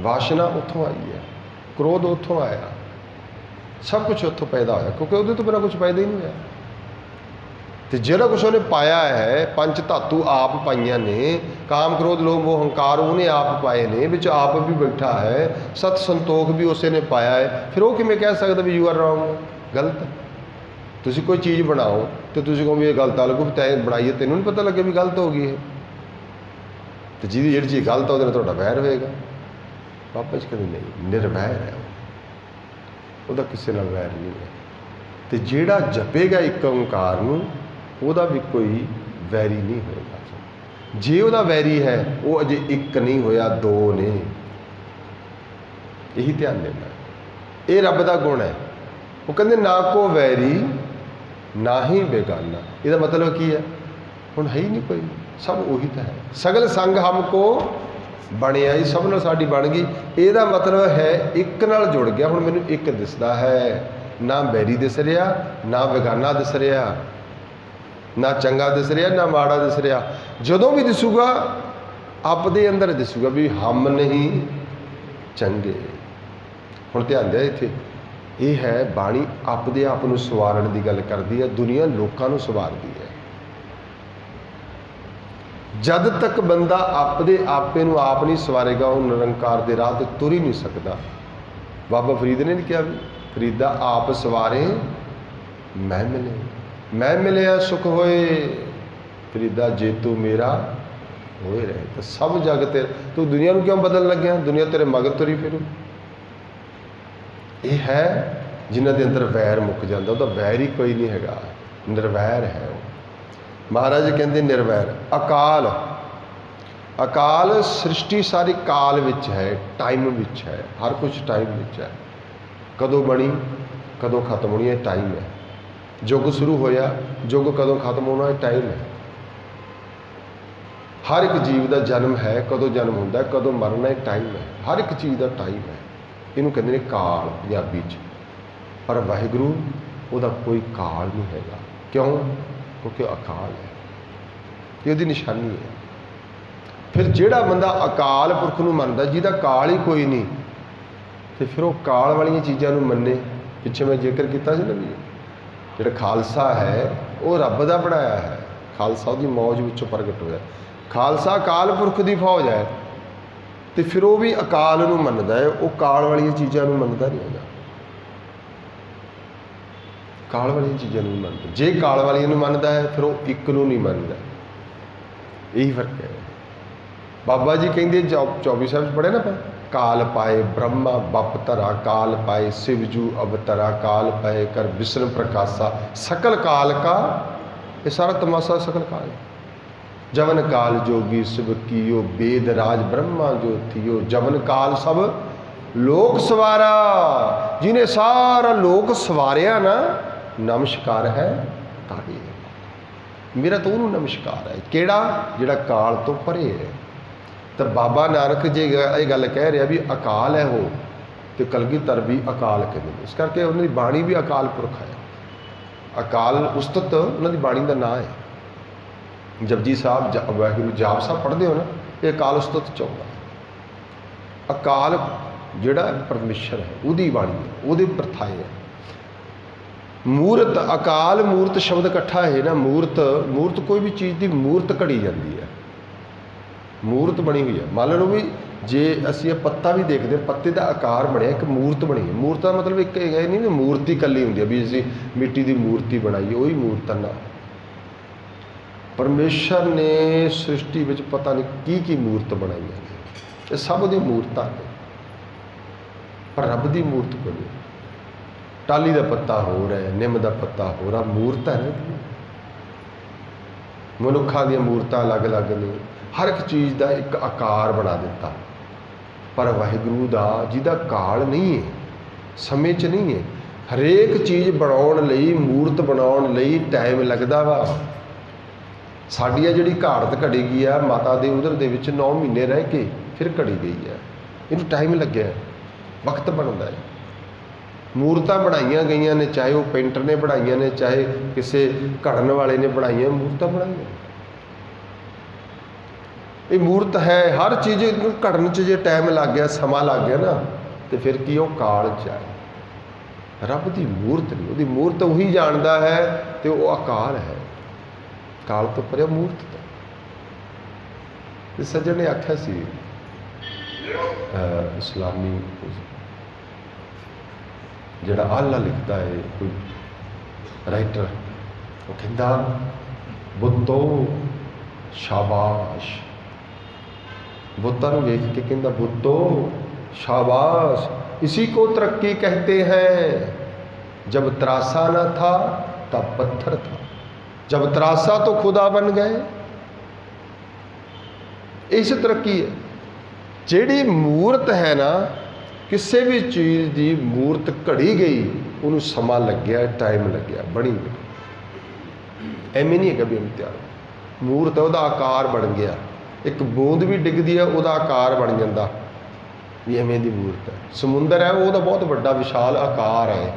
[SPEAKER 2] वासना उत्थों आई है, क्रोध उत्थों आया, सब कुछ उत्थों पैदा होया, क्योंकि उहदे तो बिना कुछ पैदा ही नहीं होया। तो जिहड़ा कुछ उन्हें पाया है, पंच धातु आप पाइया ने, काम क्रोध लोभ मोह हंकार उन्हें आप पाए ने, विच आप भी बैठा है, सत संतोख भी उसे ने पाया है। फिर वो किवें कह सकदा भी यू आर रॉन्ग, गलत। तुसीं कोई चीज़ बनाओ तो तुसीं कहो भी ये गलत आ लगो, भी तैं बनाई है, तेनों नहीं पता लगे भी गलत हो गई है। तो जिहदी जिहड़ी चीज़ गलत है तुहाडा वैर होएगा। बाबा जी कहते नहीं, निर्वैर है, ਉਹਦਾ किसी नाल वैर नहीं है। तो जिहड़ा जपेगा एक ओंकार नूं, ਉਹਦਾ भी कोई वैरी नहीं होएगा। जे ਉਹਦਾ वैरी है वो अजे एक नहीं होया, दो ने। यही ध्यान देना, ये रब का गुण है। वो कहते ना को वैरी ना ही बेगाना। इसका मतलब की है? हुण है ही नहीं कोई, सब ਉਹੀ ਤਾਂ ਹੈ। ਸਗਲ ਸੰਗ ਹਮਕੋ ਬਣਿਆ ਹੀ, ਸਭ ਨਾਲ ਸਾਡੀ ਬਣ ਗਈ। ਇਹਦਾ ਮਤਲਬ ਹੈ ਇੱਕ ਨਾਲ ਜੁੜ ਗਿਆ। ਹੁਣ ਮੈਨੂੰ ਇੱਕ ਦਿਸਦਾ ਹੈ, ਨਾ ਬੈਰੀ ਦਿਸ ਰਿਹਾ, ਨਾ ਬੇਗਾਨਾ ਦਿਸ ਰਿਹਾ, ਨਾ ਚੰਗਾ ਦਿਸ ਰਿਹਾ, ਨਾ ਮਾੜਾ ਦਿਸ ਰਿਹਾ। ਜਦੋਂ ਵੀ ਦਿਸੂਗਾ ਆਪਦੇ ਅੰਦਰ ਦਿਸੂਗਾ ਵੀ ਹਮ ਨਹੀਂ ਚੰਗੇ। ਹੁਣ ਧਿਆਨ ਦਿਆ ਇੱਥੇ, ਇਹ ਹੈ ਬਾਣੀ ਆਪਦੇ ਆਪ ਨੂੰ ਸਵਾਰਨ ਦੀ ਗੱਲ ਕਰਦੀ ਹੈ, ਦੁਨੀਆ ਲੋਕਾਂ ਨੂੰ ਸਵਾਰਦੀ ਹੈ। ਜਦ ਤੱਕ ਬੰਦਾ ਆਪਦੇ ਆਪੇ ਨੂੰ ਆਪ ਨਹੀਂ ਸਵਾਰੇਗਾ ਉਹ ਨਿਰੰਕਾਰ ਦੇ ਰਾਹ ਤੇ ਤੁਰ ਹੀ ਨਹੀਂ ਸਕਦਾ। ਬਾਬਾ ਫਰੀਦ ਨੇ ਨਹੀਂ ਕਿਹਾ ਵੀ ਫਰੀਦਾ ਆਪ ਸਵਾਰੇ ਮੈਂ ਮਿਲੇ, ਮੈਂ ਮਿਲਿਆ ਸੁਖ ਹੋਏ, ਫਰੀਦਾ ਜੇ ਤੂੰ ਮੇਰਾ ਹੋਏ ਰਹੇ। ਤਾਂ ਸਭ ਜਗ ਤੇ ਤੂੰ ਦੁਨੀਆ ਨੂੰ ਕਿਉਂ ਬਦਲਣ ਲੱਗਿਆ? ਦੁਨੀਆ ਤੇਰੇ ਮਗਰ ਤੁਰੀ ਫਿਰੂ। ਇਹ ਹੈ ਜਿਨ੍ਹਾਂ ਦੇ ਅੰਦਰ ਵੈਰ ਮੁੱਕ ਜਾਂਦਾ, ਉਹਦਾ ਵੈਰ ਹੀ ਕੋਈ ਨਹੀਂ ਹੈਗਾ, ਨਿਰਵੈਰ ਹੈ ਉਹ। ਮਹਾਰਾਜ ਕਹਿੰਦੇ ਨਿਰਵੈਰ। ਅਕਾਲ, ਅਕਾਲ ਸ੍ਰਿਸ਼ਟੀ ਸਾਰੀ ਕਾਲ ਵਿੱਚ ਹੈ, ਟਾਈਮ ਵਿੱਚ ਹੈ, ਹਰ ਕੁਝ ਟਾਈਮ ਵਿੱਚ ਹੈ। ਕਦੋਂ ਬਣੀ ਕਦੋਂ ਖਤਮ ਹੋਣੀ, ਇਹ ਟਾਈਮ ਹੈ। ਯੁੱਗ ਸ਼ੁਰੂ ਹੋਇਆ, ਯੁੱਗ ਕਦੋਂ ਖਤਮ ਹੋਣਾ, ਇਹ ਟਾਈਮ ਹੈ। ਹਰ ਇੱਕ ਜੀਵ ਦਾ ਜਨਮ ਹੈ, ਕਦੋਂ ਜਨਮ ਹੁੰਦਾ, ਕਦੋਂ ਮਰਨਾ, ਇਹ ਟਾਈਮ ਹੈ। ਹਰ ਇੱਕ ਚੀਜ਼ ਦਾ ਟਾਈਮ ਹੈ। ਇਹਨੂੰ ਕਹਿੰਦੇ ਨੇ ਕਾਲ ਪੰਜਾਬੀ 'ਚ। ਪਰ ਵਾਹਿਗੁਰੂ ਉਹਦਾ ਕੋਈ ਕਾਲ ਨਹੀਂ ਹੈਗਾ। ਕਿਉਂ? ਕਿਉਂਕਿ ਅਕਾਲ ਹੈ, ਇਹ ਉਹਦੀ ਨਿਸ਼ਾਨੀ ਹੈ। ਫਿਰ ਜਿਹੜਾ ਬੰਦਾ ਅਕਾਲ ਪੁਰਖ ਨੂੰ ਮੰਨਦਾ, ਜਿਹਦਾ ਕਾਲ ਹੀ ਕੋਈ ਨਹੀਂ, ਤੇ ਫਿਰ ਉਹ ਕਾਲ ਵਾਲੀਆਂ ਚੀਜ਼ਾਂ ਨੂੰ ਮੰਨੇ। ਪਿੱਛੇ ਮੈਂ ਜ਼ਿਕਰ ਕੀਤਾ ਸੀ ਨਾ ਵੀ ਜਿਹੜਾ ਖਾਲਸਾ ਹੈ ਉਹ ਰੱਬ ਦਾ ਬਣਾਇਆ ਹੈ। ਖਾਲਸਾ ਉਹਦੀ ਮੌਜ ਵਿੱਚੋਂ ਪ੍ਰਗਟ ਹੋਇਆ। ਖਾਲਸਾ ਅਕਾਲ ਪੁਰਖ ਦੀ ਫੌਜ ਹੈ, ਤੇ ਫਿਰ ਉਹ ਵੀ ਅਕਾਲ ਨੂੰ ਮੰਨਦਾ ਹੈ, ਉਹ ਕਾਲ ਵਾਲੀਆਂ ਚੀਜ਼ਾਂ ਨੂੰ ਮੰਨਦਾ ਨਹੀਂ ਹੈਗਾ। ਕਾਲ ਵਾਲੀਆਂ ਚੀਜ਼ਾਂ ਨੂੰ ਨਹੀਂ ਮੰਨਦਾ। ਜੇ ਕਾਲ ਵਾਲੀਆਂ ਨੂੰ ਮੰਨਦਾ ਹੈ ਫਿਰ ਉਹ ਇੱਕ ਨੂੰ ਨਹੀਂ ਮੰਨਦਾ। ਇਹੀ ਫਰਕ ਹੈ। ਬਾਬਾ ਜੀ ਕਹਿੰਦੇ 24 ਸਾਹਿਬ 'ਚ ਪੜ੍ਹੇ ਨਾ ਆਪਾਂ, ਕਾਲ ਪਾਏ ਬ੍ਰਹਮਾ ਬਪ ਧਰਾ, ਕਾਲ ਪਾਏ ਸਿਵਜੂ ਅਵਤਰਾ, ਕਾਲ ਪਾਏ ਕਰ ਵਿਸ਼ਨ ਪ੍ਰਕਾਸ਼ਾ, ਸਕਲ ਕਾਲ ਕਾ। ਇਹ ਸਾਰਾ ਤਮਾਸ਼ਾ ਸਕਲ ਕਾਲ। ਜਵਨ ਕਾਲ ਜੋਗੀ ਸਿਵ ਕੀਓ, वेद राज ब्रह्मा जो थियो, जवन काल सब लोक सवारा। जिन्हें सारा लोक सवारिया ना, नमस्कार है ताड़ी। मेरा तो उन्होंने नमस्कार है। केड़ा? जिहड़ा काल तो परे है। तो बाबा नानक जे ये गल कह रहा भी अकाल है वो, तो कलगीधर भी अकाल कहते हैं। इस करके उन्होंने बाणी भी अकाल पुरख है। अकाल उस्तत उन्होंने बाणी का नाम है। जपजी साहब वाहिगुरू जाप साहब पढ़ते हो ना, ये अकाल उस्तत चाहता है। अकाल जिहड़ा परमेश्वर है उहदी बाणी है, उहदे प्रथाएं है। मूर्त, अकाल मूर्त शब्द इकट्ठा है ना। मूर्त, मूर्त कोई भी चीज़ की मूर्त घड़ी जाती है, मूर्त बनी हुई है। मान लो भी जे असीं पत्ता भी देखते, पत्ते का आकार बनया, एक मूर्त बनी है। मूर्त का मतलब एक नहीं भी मूर्ति कली होंगी भी असीं मिट्टी की मूर्ति बनाई, वही मूर्त ना। परमेश्वर ने सृष्टि में पता नहीं की मूर्त बनाई है, ये सब दी मूर्तां ने, पर रब की मूर्त कोई नहीं। टाली का पत्ता हो रहा है, निम का पत्ता हो रहा, मूर्त है ना। मनुखा दी मूर्तां अलग अलग ने, हर एक चीज़ का एक आकार बना दिता। पर वाहिगुरू का जिहदा काल नहीं है, समय च नहीं है, हरेक चीज़ बनाउण लई, मूर्त बनाउण लई टाइम लगदा वा। साड़ी जिहड़ी घाड़त घड़ी गई है माता दे उधर दे विच 9 महीने रह के फिर घड़ी गई है। इनू टाइम लग्या, वक्त बनता है। मूर्तां बनाईयां गईयां ने, चाहे वो पेंटर ने बनाईयां ने, चाहे किसी घड़न वाले ने बनाईयां, मूर्तां बनाईयां। ये मूर्त है। हर चीज़ घड़न च जे टाइम लग गया, समा लग गया ना, तो फिर की वो काल च है। रब की मूर्त नहीं, वो मूर्त उही जानता है, तो वो अकाल है। काल तो परे मूर्त तो सज्जन ने आख्या सी इस्लामी जिहड़ा आला लिखता है कोई राइटर, वो कहता बुतो शाबाश। बुत्तां नूं वेख के कहता बुतो शाबाश, इसी को तरक्की कहते हैं। जब तरासा न था तब पत्थर था, जब तरासा तो खुदा बन गए। इस तरक्की है। जिहड़ी मूर्त है ना, किसी भी चीज़ की मूर्त घड़ी गई, उन्होंने समा लग गया, टाइम लग गया, बनी गई। एवें नहीं है कभी इम्तिहान। ਮੂਰਤ ਹੈ, ਉਹਦਾ ਆਕਾਰ ਬਣ ਗਿਆ। ਇੱਕ ਬੂੰਦ ਵੀ ਡਿੱਗਦੀ ਹੈ, ਉਹਦਾ ਆਕਾਰ ਬਣ ਜਾਂਦਾ ਵੀ ਐਵੇਂ ਦੀ ਮੂਰਤ ਹੈ। ਸਮੁੰਦਰ ਹੈ, ਉਹਦਾ ਬਹੁਤ ਵੱਡਾ ਵਿਸ਼ਾਲ ਆਕਾਰ ਹੈ,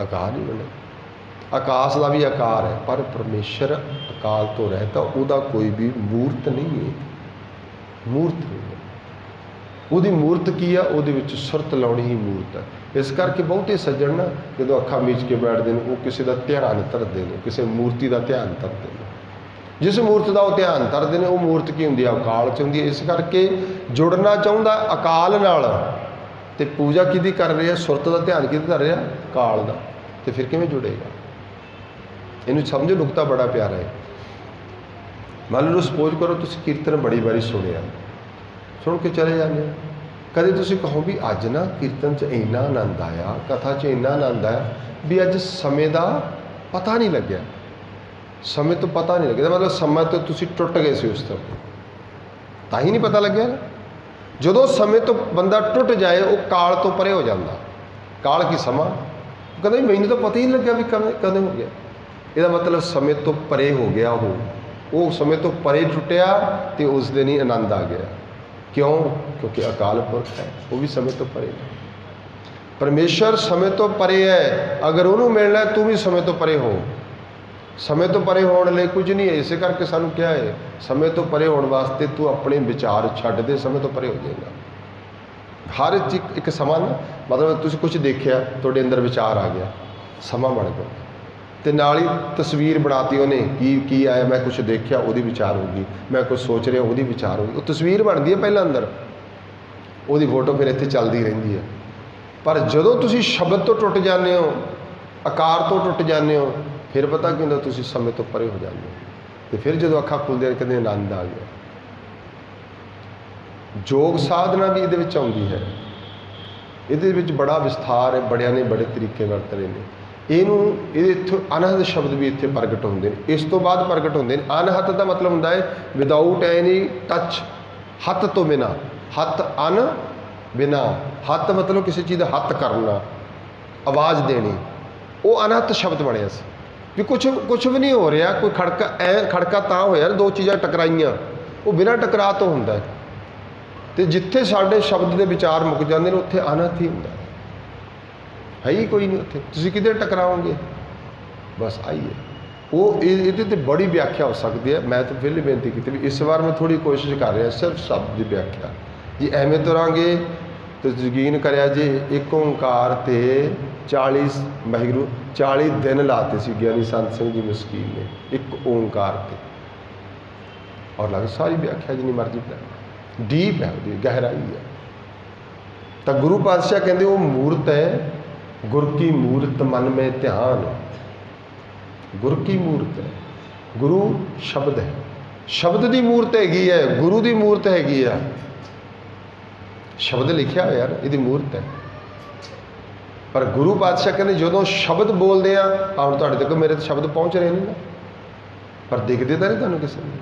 [SPEAKER 2] ਆਕਾਰ ਨਹੀਂ ਬਣੇ। ਆਕਾਸ਼ ਦਾ ਵੀ ਆਕਾਰ ਹੈ, ਪਰ ਪਰਮੇਸ਼ਰ ਅਕਾਲ ਤੋਂ ਰਹਿਤ, ਉਹਦਾ ਕੋਈ ਵੀ ਮੂਰਤ ਨਹੀਂ ਹੈ, ਮੂਰਤ ਨਹੀਂ ਹੈ। ਉਹਦੀ ਮੂਰਤ ਕੀ ਆ? ਉਹਦੇ ਵਿੱਚ ਸੁਰਤ ਲਾਉਣੀ ਹੀ ਮੂਰਤ ਹੈ। ਇਸ ਕਰਕੇ ਬਹੁਤੇ ਸੱਜਣ ਨਾ ਜਦੋਂ ਅੱਖਾਂ ਮੀਚ ਕੇ ਬੈਠਦੇ ਨੇ, ਉਹ ਕਿਸੇ ਦਾ ਧਿਆਨ ਧਰਦੇ ਨੇ, ਕਿਸੇ ਮੂਰਤੀ ਦਾ ਧਿਆਨ ਧਰਦੇ ਨੇ। ਜਿਸ ਮੂਰਤ ਦਾ ਉਹ ਧਿਆਨ ਧਰਦੇ ਨੇ, ਉਹ ਮੂਰਤ ਕੀ ਹੁੰਦੀ ਆ? ਅਕਾਲ 'ਚ ਹੁੰਦੀ ਹੈ। ਇਸ ਕਰਕੇ ਜੁੜਨਾ ਚਾਹੁੰਦਾ ਅਕਾਲ ਨਾਲ, ਤੇ ਪੂਜਾ ਕਿਹਦੀ ਕਰ ਰਿਹਾ? ਸੁਰਤ ਦਾ ਧਿਆਨ ਕਿਹਦੇ ਧਰ ਰਿਹਾ? ਕਾਲ ਦਾ। ਤੇ ਫਿਰ ਕਿਵੇਂ ਜੁੜੇਗਾ? ਇਹਨੂੰ ਸਮਝੋ, ਨੁਕਤਾ ਬੜਾ ਪਿਆਰਾ ਹੈ। ਮੰਨ ਲਓ ਸਪੋਜ਼ ਕਰੋ ਤੁਸੀਂ ਕੀਰਤਨ ਬੜੀ ਵਾਰੀ ਸੁਣਿਆ, ਸੁਣ ਕੇ ਚਲੇ ਜਾਂਦੇ ਹੋ। ਕਦੇ ਤੁਸੀਂ ਕਹੋ ਵੀ ਅੱਜ ਨਾ ਕੀਰਤਨ 'ਚ ਇੰਨਾ ਆਨੰਦ ਆਇਆ, ਕਥਾ 'ਚ ਇੰਨਾ ਆਨੰਦ ਆਇਆ ਵੀ ਅੱਜ ਸਮੇਂ ਦਾ ਪਤਾ ਨਹੀਂ ਲੱਗਿਆ, ਸਮੇਂ ਤੋਂ ਪਤਾ ਨਹੀਂ ਲੱਗਿਆ। ਮਤਲਬ ਸਮੇਂ ਤੋਂ ਤੁਸੀਂ ਟੁੱਟ ਗਏ ਸੀ ਉਸ ਤੋਂ, ਤਾਂ ਹੀ ਨਹੀਂ ਪਤਾ ਲੱਗਿਆ ਨਾ। ਜਦੋਂ ਸਮੇਂ ਤੋਂ ਬੰਦਾ ਟੁੱਟ ਜਾਏ, ਉਹ ਕਾਲ ਤੋਂ ਪਰੇ ਹੋ ਜਾਂਦਾ। ਕਾਲ ਕੀ? ਸਮਾਂ। ਕਹਿੰਦਾ ਮੈਨੂੰ ਤਾਂ ਪਤਾ ਹੀ ਨਹੀਂ ਲੱਗਿਆ ਵੀ ਕਦੇ ਹੋ ਗਿਆ। ਇਹਦਾ ਮਤਲਬ ਸਮੇਂ ਤੋਂ ਪਰੇ ਹੋ ਗਿਆ। ਉਹ ਸਮੇਂ ਤੋਂ ਪਰੇ ਟੁੱਟਿਆ ਤੇ ਉਸ ਦਿਨ ਹੀ ਆਨੰਦ ਆ ਗਿਆ। ਕਿਉਂ? ਕਿਉਂਕਿ ਅਕਾਲ ਪੁਰਖ ਹੈ, ਉਹ ਵੀ ਸਮੇਂ ਤੋਂ ਪਰੇ ਹੈ। ਪਰਮੇਸ਼ਰ ਸਮੇਂ ਤੋਂ ਪਰੇ ਹੈ। ਅਗਰ ਉਹਨੂੰ ਮਿਲਣਾ, ਤੂੰ ਵੀ ਸਮੇਂ ਤੋਂ ਪਰੇ ਹੋ। ਸਮੇਂ ਤੋਂ ਪਰੇ ਹੋਣ ਲਈ ਕੁਝ ਨਹੀਂ ਹੈ। ਇਸੇ ਕਰਕੇ ਸਾਨੂੰ ਕਿਹਾ ਹੈ, ਸਮੇਂ ਤੋਂ ਪਰੇ ਹੋਣ ਵਾਸਤੇ ਤੂੰ ਆਪਣੇ ਵਿਚਾਰ ਛੱਡ ਦੇ, ਸਮੇਂ ਤੋਂ ਪਰੇ ਹੋ ਜਾਏਗਾ। ਹਰ ਇੱਕ ਸਮਾਂ ਨਾ, ਮਤਲਬ ਤੁਸੀਂ ਕੁਝ ਦੇਖਿਆ, ਤੁਹਾਡੇ ਅੰਦਰ ਵਿਚਾਰ ਆ ਗਿਆ, ਸਮਾਂ ਬਣ ਗਿਆ। ਤੇ ਨਾਲ ਹੀ ਤਸਵੀਰ ਬਣਾਤੀ ਉਹਨੇ, ਕੀ ਆਇਆ? ਮੈਂ ਕੁਝ ਦੇਖਿਆ, ਉਹਦੀ ਵਿਚਾਰ ਹੋ ਗਈ। ਮੈਂ ਕੁਝ ਸੋਚ ਰਿਹਾ, ਉਹਦੀ ਵਿਚਾਰ ਹੋ ਗਈ। ਉਹ ਤਸਵੀਰ ਬਣਦੀ ਹੈ ਪਹਿਲਾਂ ਅੰਦਰ, ਉਹਦੀ ਫੋਟੋ ਫਿਰ ਇੱਥੇ ਚੱਲਦੀ ਰਹਿੰਦੀ ਹੈ। ਪਰ ਜਦੋਂ ਤੁਸੀਂ ਸ਼ਬਦ ਤੋਂ ਟੁੱਟ ਜਾਂਦੇ ਹੋ, ਆਕਾਰ ਤੋਂ ਟੁੱਟ ਜਾਂਦੇ ਹੋ, ਫਿਰ ਪਤਾ ਕੀ ਹੁੰਦਾ? ਤੁਸੀਂ ਸਮੇਂ ਤੋਂ ਪਰੇ ਹੋ ਜਾਂਦੇ ਹੋ। ਤੇ ਫਿਰ ਜਦੋਂ ਅੱਖਾਂ ਖੁੱਲ੍ਹਦੀਆਂ, ਕਹਿੰਦੇ ਆਨੰਦ ਆ ਗਿਆ। ਯੋਗ ਸਾਧਨਾ ਵੀ ਇਹਦੇ ਵਿੱਚ ਆਉਂਦੀ ਹੈ। ਇਹਦੇ ਵਿੱਚ ਬੜਾ ਵਿਸਥਾਰ ਹੈ, ਬੜਿਆਂ ਨੇ ਬੜੇ ਤਰੀਕੇ ਵਰਤ ਰਹੇ ਨੇ ਇਹਦੇ ਇੱਥੋਂ ਅਨਹਦ ਸ਼ਬਦ ਵੀ ਇੱਥੇ ਪ੍ਰਗਟ ਹੁੰਦੇ ਨੇ, ਇਸ ਤੋਂ ਬਾਅਦ ਪ੍ਰਗਟ ਹੁੰਦੇ ਨੇ। ਅਨਹਤ ਦਾ ਮਤਲਬ ਹੁੰਦਾ ਹੈ ਵਿਦਾਊਟ ਐਨੀ ਟੱਚ, ਹੱਥ ਤੋਂ ਬਿਨਾਂ। ਹੱਥ ਅਨ ਬਿਨਾਂ, ਹੱਥ ਮਤਲਬ ਕਿਸੇ ਚੀਜ਼ ਦਾ ਹੱਥ ਕਰਨਾ, ਆਵਾਜ਼ ਦੇਣੀ, ਉਹ ਅਨਹਤ ਸ਼ਬਦ ਬਣਿਆ ਸੀ। ਵੀ ਕੁਛ ਵੀ ਨਹੀਂ ਹੋ ਰਿਹਾ, ਕੋਈ ਖੜਕਾ ਤਾਂ ਹੋਇਆ, ਦੋ ਚੀਜ਼ਾਂ ਟਕਰਾਈਆਂ, ਉਹ ਬਿਨਾਂ ਟਕਰਾਅ ਤੋਂ ਹੁੰਦਾ ਹੈ। ਤੇ ਜਿੱਥੇ ਸਾਡੇ ਸ਼ਬਦ ਦੇ ਵਿਚਾਰ ਮੁੱਕ ਜਾਂਦੇ ਨੇ, ਉੱਥੇ ਅਨਹਤ ਹੀ ਹੁੰਦਾ ਹੈ ਹੀ ਕੋਈ ਨਹੀਂ। ਉੱਥੇ ਤੁਸੀਂ ਕਿਤੇ ਟਕਰਾਓਗੇ? ਬਸ ਆਈ ਹੈ ਉਹ। ਇਹਦੇ ਤੇ ਬੜੀ ਵਿਆਖਿਆ ਹੋ ਸਕਦੀ ਹੈ। ਮੈਂ ਤਾਂ ਪਹਿਲੇ ਬੇਨਤੀ ਕੀਤੀ ਵੀ ਇਸ ਵਾਰ ਮੈਂ ਥੋੜ੍ਹੀ ਕੋਸ਼ਿਸ਼ ਕਰ ਰਿਹਾ ਸਿਰਫ ਸ਼ਬਦ ਦੀ ਵਿਆਖਿਆ। ਜੇ ਐਵੇਂ ਤੁਰਾਂਗੇ ਤਾਂ ਯਕੀਨ ਕਰਿਆ ਜੇ, ਇੱਕ ਓਂਕਾਰ ਤੇ 40 ਦਿਨ ਲਾਤੇ ਸੀ ਗਿਆਨੀ ਸੰਤ ਸਿੰਘ ਜੀ ਮਸਕੀਨ ਨੇ, ਇੱਕ ਓਂਕਾਰ ਤੇ। ਔਰ ਲੱਗ ਸਾਰੀ ਵਿਆਖਿਆ ਜਿੰਨੀ ਮਰਜ਼ੀ ਪੜ੍ਹ, ਡੀਪ ਹੈ, ਉਹਦੀ ਗਹਿਰਾਈ ਹੈ। ਤਾਂ ਗੁਰੂ ਪਾਤਸ਼ਾਹ ਕਹਿੰਦੇ ਉਹ ਮੂਰਤ ਹੈ, ਗੁਰ ਕੀ ਮੂਰਤ ਮਨ ਮੇਂ ਧਿਆਨ। ਗੁਰ ਕੀ ਮੂਰਤ ਹੈ, ਗੁਰੂ ਸ਼ਬਦ ਹੈ, ਸ਼ਬਦ ਦੀ ਮੂਰਤ ਹੈਗੀ ਹੈ, ਗੁਰੂ ਦੀ ਮੂਰਤ ਹੈਗੀ ਆ। ਸ਼ਬਦ ਲਿਖਿਆ ਹੋਇਆ ਯਾਰ, ਇਹਦੀ ਮੂਰਤ ਹੈ। ਪਰ ਗੁਰੂ ਪਾਤਸ਼ਾਹ ਕਹਿੰਦੇ ਜਦੋਂ ਸ਼ਬਦ ਬੋਲਦੇ ਆ, ਹੁਣ ਤੁਹਾਡੇ ਤੱਕ ਮੇਰੇ ਤੇ ਸ਼ਬਦ ਪਹੁੰਚ ਰਹੇ ਨੇ ਨਾ, ਪਰ ਦਿਖਦੇ ਤਾਂ ਨਹੀਂ ਤੁਹਾਨੂੰ ਕਿਸੇ ਨੂੰ।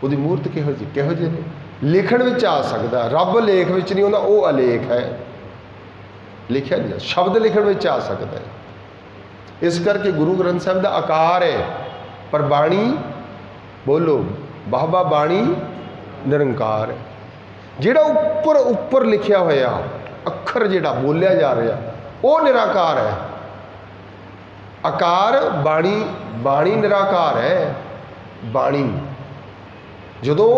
[SPEAKER 2] ਉਹਦੀ ਮੂਰਤ ਕਿਹੋ ਜਿਹੀ ਨੇ? ਲਿਖਣ ਵਿੱਚ ਆ ਸਕਦਾ, ਰੱਬ ਲੇਖ ਵਿੱਚ ਨਹੀਂ ਆਉਂਦਾ, ਉਹ ਅਲੇਖ ਹੈ, ਲਿਖਿਆ ਨਹੀਂ। ਸ਼ਬਦ ਲਿਖਣ ਵਿੱਚ ਆ ਸਕਦਾ ਹੈ। ਇਸ ਕਰਕੇ ਗੁਰੂ ਗ੍ਰੰਥ ਸਾਹਿਬ ਦਾ ਆਕਾਰ ਹੈ, ਪਰ ਬਾਣੀ ਬੋਲੋ ਬਾਬਾ ਬਾਣੀ ਨਿਰੰਕਾਰ ਹੈ। ਜਿਹੜਾ ਉੱਪਰ ਲਿਖਿਆ ਹੋਇਆ ਅੱਖਰ ਜਿਹੜਾ ਬੋਲਿਆ ਜਾ ਰਿਹਾ, ਉਹ ਨਿਰਾਕਾਰ ਹੈ। ਆਕਾਰ ਬਾਣੀ ਨਿਰਾਕਾਰ ਹੈ। ਬਾਣੀ ਜਦੋਂ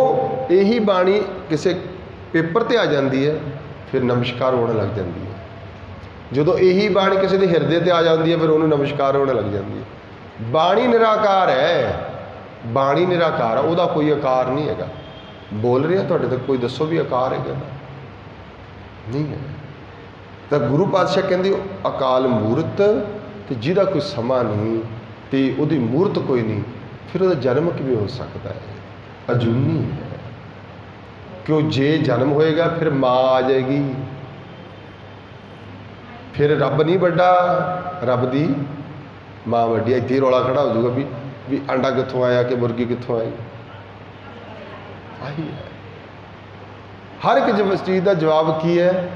[SPEAKER 2] ਇਹੀ ਬਾਣੀ ਕਿਸੇ ਪੇਪਰ ਤੇ ਆ ਜਾਂਦੀ ਹੈ, ਫਿਰ ਨਮਸਕਾਰ ਹੋਣ ਲੱਗ ਜਾਂਦੀ ਹੈ। ਜਦੋਂ ਇਹੀ ਬਾਣੀ ਕਿਸੇ ਦੇ ਹਿਰਦੇ ਤੇ ਆ ਜਾਂਦੀ ਹੈ, ਫਿਰ ਉਹਨੂੰ ਨਮਸਕਾਰ ਹੋਣ ਲੱਗ ਜਾਂਦੀ ਹੈ। ਬਾਣੀ ਨਿਰਾਕਾਰ ਹੈ, ਬਾਣੀ ਨਿਰਾਕਾਰ ਹੈ, ਉਹਦਾ ਕੋਈ ਆਕਾਰ ਨਹੀਂ ਹੈਗਾ। ਬੋਲ ਰਿਹਾ ਤੁਹਾਡੇ ਤੱਕ, ਕੋਈ ਦੱਸੋ ਵੀ ਆਕਾਰ ਹੈਗਾ? ਨਹੀਂ ਹੈ। ਤਾਂ ਗੁਰੂ ਪਾਤਸ਼ਾਹ ਕਹਿੰਦੇ ਅਕਾਲ ਮੂਰਤ, ਤੇ ਜਿਹਦਾ ਕੋਈ ਸਮਾਂ ਨਹੀਂ ਤੇ ਉਹਦੀ ਮੂਰਤ ਕੋਈ ਨਹੀਂ, ਫਿਰ ਉਹਦਾ ਜਨਮ ਕਿਵੇਂ ਹੋ ਸਕਦਾ ਹੈ? ਅਜੂਨੀ ਹੈ। ਕਿਉਂ? ਜੇ ਜਨਮ ਹੋਏਗਾ ਫਿਰ ਮਾਂ ਆ ਜਾਏਗੀ, ਫਿਰ ਰੱਬ ਨਹੀਂ ਵੱਡਾ, ਰੱਬ ਦੀ ਮਾਂ ਵੱਡੀ। ਇੱਥੇ ਰੌਲਾ ਖੜਾ ਹੋ ਜਾਊਗਾ ਵੀ ਅੰਡਾ ਕਿੱਥੋਂ ਆਇਆ ਕਿ ਮੁਰਗੀ ਕਿੱਥੋਂ ਆਈ। ਆਹੀ ਹੈ। ਹਰ ਇੱਕ ਚੀਜ਼ ਦਾ ਜਵਾਬ ਕੀ ਹੈ?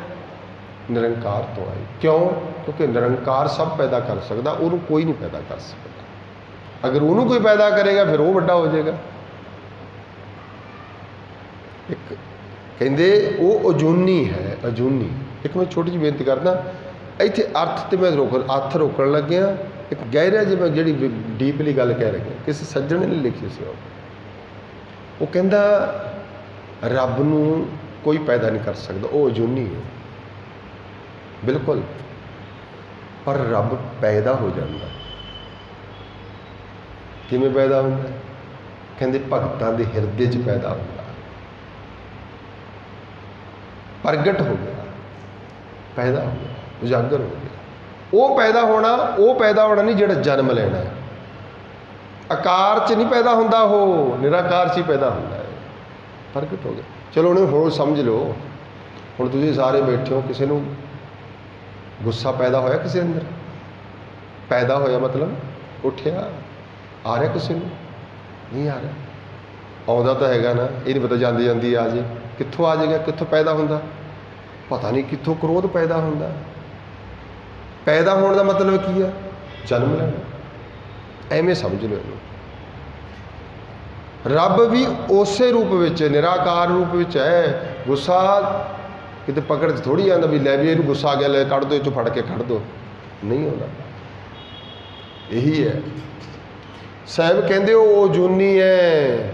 [SPEAKER 2] ਨਿਰੰਕਾਰ ਤੋਂ ਆਈ। ਕਿਉਂ? ਕਿਉਂਕਿ ਨਿਰੰਕਾਰ ਸਭ ਪੈਦਾ ਕਰ ਸਕਦਾ, ਉਹਨੂੰ ਕੋਈ ਨਹੀਂ ਪੈਦਾ ਕਰ ਸਕਦਾ। अगर ਉਹਨੂੰ कोई पैदा करेगा फिर वो ਵੱਡਾ हो जाएगा। एक ਕਹਿੰਦੇ ਉਹ ਅਜੂਨੀ ਹੈ, ਅਜੂਨੀ। ਇੱਕ ਮੈਂ ਛੋਟੀ ਜਿਹੀ ਬੇਨਤੀ ਕਰਦਾ, ਇੱਥੇ ਅਰਥ ਤੇ ਮੈਂ ਹੱਥ ਰੋਕਣ ਲੱਗਿਆ। ਇੱਕ ਗਹਿਰਾ ਜਿਹਾ ਜਿਹੜੀ ਡੀਪਲੀ ਗੱਲ ਕਹਿ ਰਿਹਾ, ਕਿਸੇ ਸੱਜਣ ਨੇ ਲਿਖੀ ਸੀ, ਉਹ ਕਹਿੰਦਾ ਰੱਬ ਨੂੰ ਕੋਈ ਪੈਦਾ ਨਹੀਂ ਕਰ ਸਕਦਾ, ਉਹ ਅਜੂਨੀ ਹੈ ਬਿਲਕੁਲ, ਪਰ ਰੱਬ ਪੈਦਾ ਹੋ ਜਾਂਦਾ। ਕਿਵੇਂ ਪੈਦਾ ਹੁੰਦਾ? ਕਹਿੰਦੇ ਭਗਤਾਂ ਦੇ ਹਿਰਦੇ 'ਚ ਪੈਦਾ ਹੁੰਦਾ, ਪ੍ਰਗਟ ਹੋ ਗਿਆ, ਪੈਦਾ ਹੋ ਗਿਆ, ਉਜਾਗਰ ਹੋ ਗਿਆ। ਉਹ ਪੈਦਾ ਹੋਣਾ ਨਹੀਂ ਜਿਹੜਾ ਜਨਮ ਲੈਣਾ ਹੈ। ਆਕਾਰ 'ਚ ਨਹੀਂ ਪੈਦਾ ਹੁੰਦਾ, ਉਹ ਨਿਰਾਕਾਰ 'ਚ ਹੀ ਪੈਦਾ ਹੁੰਦਾ ਹੈ, ਪ੍ਰਗਟ ਹੋ ਗਿਆ। ਚਲੋ ਉਹਨੂੰ ਹੋਰ ਸਮਝ ਲਓ। ਹੁਣ ਤੁਸੀਂ ਸਾਰੇ ਬੈਠੇ ਹੋ, ਕਿਸੇ ਨੂੰ ਗੁੱਸਾ ਪੈਦਾ ਹੋਇਆ, ਕਿਸੇ ਅੰਦਰ ਪੈਦਾ ਹੋਇਆ ਮਤਲਬ ਉੱਠਿਆ, ਆ ਰਿਹਾ ਕਿਸੇ ਨੂੰ? ਨਹੀਂ ਆ ਰਿਹਾ। ਆਉਂਦਾ ਤਾਂ ਹੈਗਾ ਨਾ, ਇਹ ਨਹੀਂ ਪਤਾ ਜਾਂਦੀ ਜਾਂਦੀ ਆ ਜੇ ਕਿੱਥੋਂ ਆ ਜਾਏਗਾ, ਕਿੱਥੋਂ ਪੈਦਾ ਹੁੰਦਾ ਪਤਾ ਨਹੀਂ, ਕਿੱਥੋਂ ਕ੍ਰੋਧ ਪੈਦਾ ਹੁੰਦਾ। ਪੈਦਾ ਹੋਣ ਦਾ ਮਤਲਬ ਕੀ ਆ? ਜਨਮ ਲੈਣਾ। ਐਵੇਂ ਸਮਝ ਲਓ ਇਹਨੂੰ। ਰੱਬ ਵੀ ਉਸੇ ਰੂਪ ਵਿੱਚ, ਨਿਰਾਕਾਰ ਰੂਪ ਵਿੱਚ ਹੈ। ਗੁੱਸਾ ਕਿਤੇ ਪਕੜ 'ਚ ਥੋੜ੍ਹੀ ਆਉਂਦਾ ਵੀ ਲੈ ਵੀ ਇਹਨੂੰ ਗੁੱਸਾ ਆ ਗਿਆ, ਲੈ ਕੱਢ ਦਿਓ, ਇਹ 'ਚੋਂ ਫੜ ਕੇ ਕੱਢ ਦਿਓ, ਨਹੀਂ ਆਉਂਦਾ। ਇਹੀ ਹੈ। ਸਾਹਿਬ ਕਹਿੰਦੇ ਉਹ ਅਜੂਨੀ ਹੈ,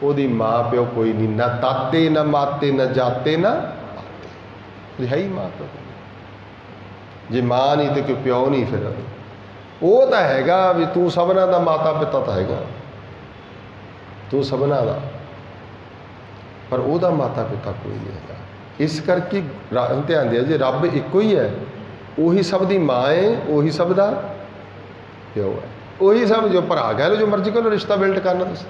[SPEAKER 2] ਉਹਦੀ ਮਾਂ ਪਿਓ ਕੋਈ ਨਹੀਂ, ਨਾ ਤਾਤੇ ਨਾ ਮਾਤੇ ਨਾ ਜਾਤੇ ਨਾ ਪਾਤੇ, ਹੈ ਹੀ ਮਾਂ ਪਿਓ। ਜੇ ਮਾਂ ਨਹੀਂ ਤੇ ਕੋਈ ਪਿਓ ਨਹੀਂ, ਫਿਰ ਉਹ ਤਾਂ ਹੈਗਾ ਵੀ ਤੂੰ ਸਭਨਾਂ ਦਾ ਮਾਤਾ ਪਿਤਾ ਤਾਂ ਹੈਗਾ, ਤੂੰ ਸਭਨਾਂ ਦਾ, ਪਰ ਉਹਦਾ ਮਾਤਾ ਪਿਤਾ ਕੋਈ ਨਹੀਂ ਹੈਗਾ। ਇਸ ਕਰਕੇ ਧਿਆਨ ਦਿਓ ਜੀ, ਰੱਬ ਇੱਕੋ ਹੀ ਹੈ। ਉਹੀ ਸਭ ਦੀ ਮਾਂ ਹੈ, ਉਹੀ ਸਭ ਦਾ ਪਿਓ ਹੈ, ਉਹੀ ਸਭ ਜੋ ਭਰਾ ਕਹਿ ਲਓ, ਜੋ ਮਰਜ਼ੀ ਕਹਿ ਲਓ, ਰਿਸ਼ਤਾ ਬਿਲਡ ਕਰਨਾ ਤੁਸੀਂ।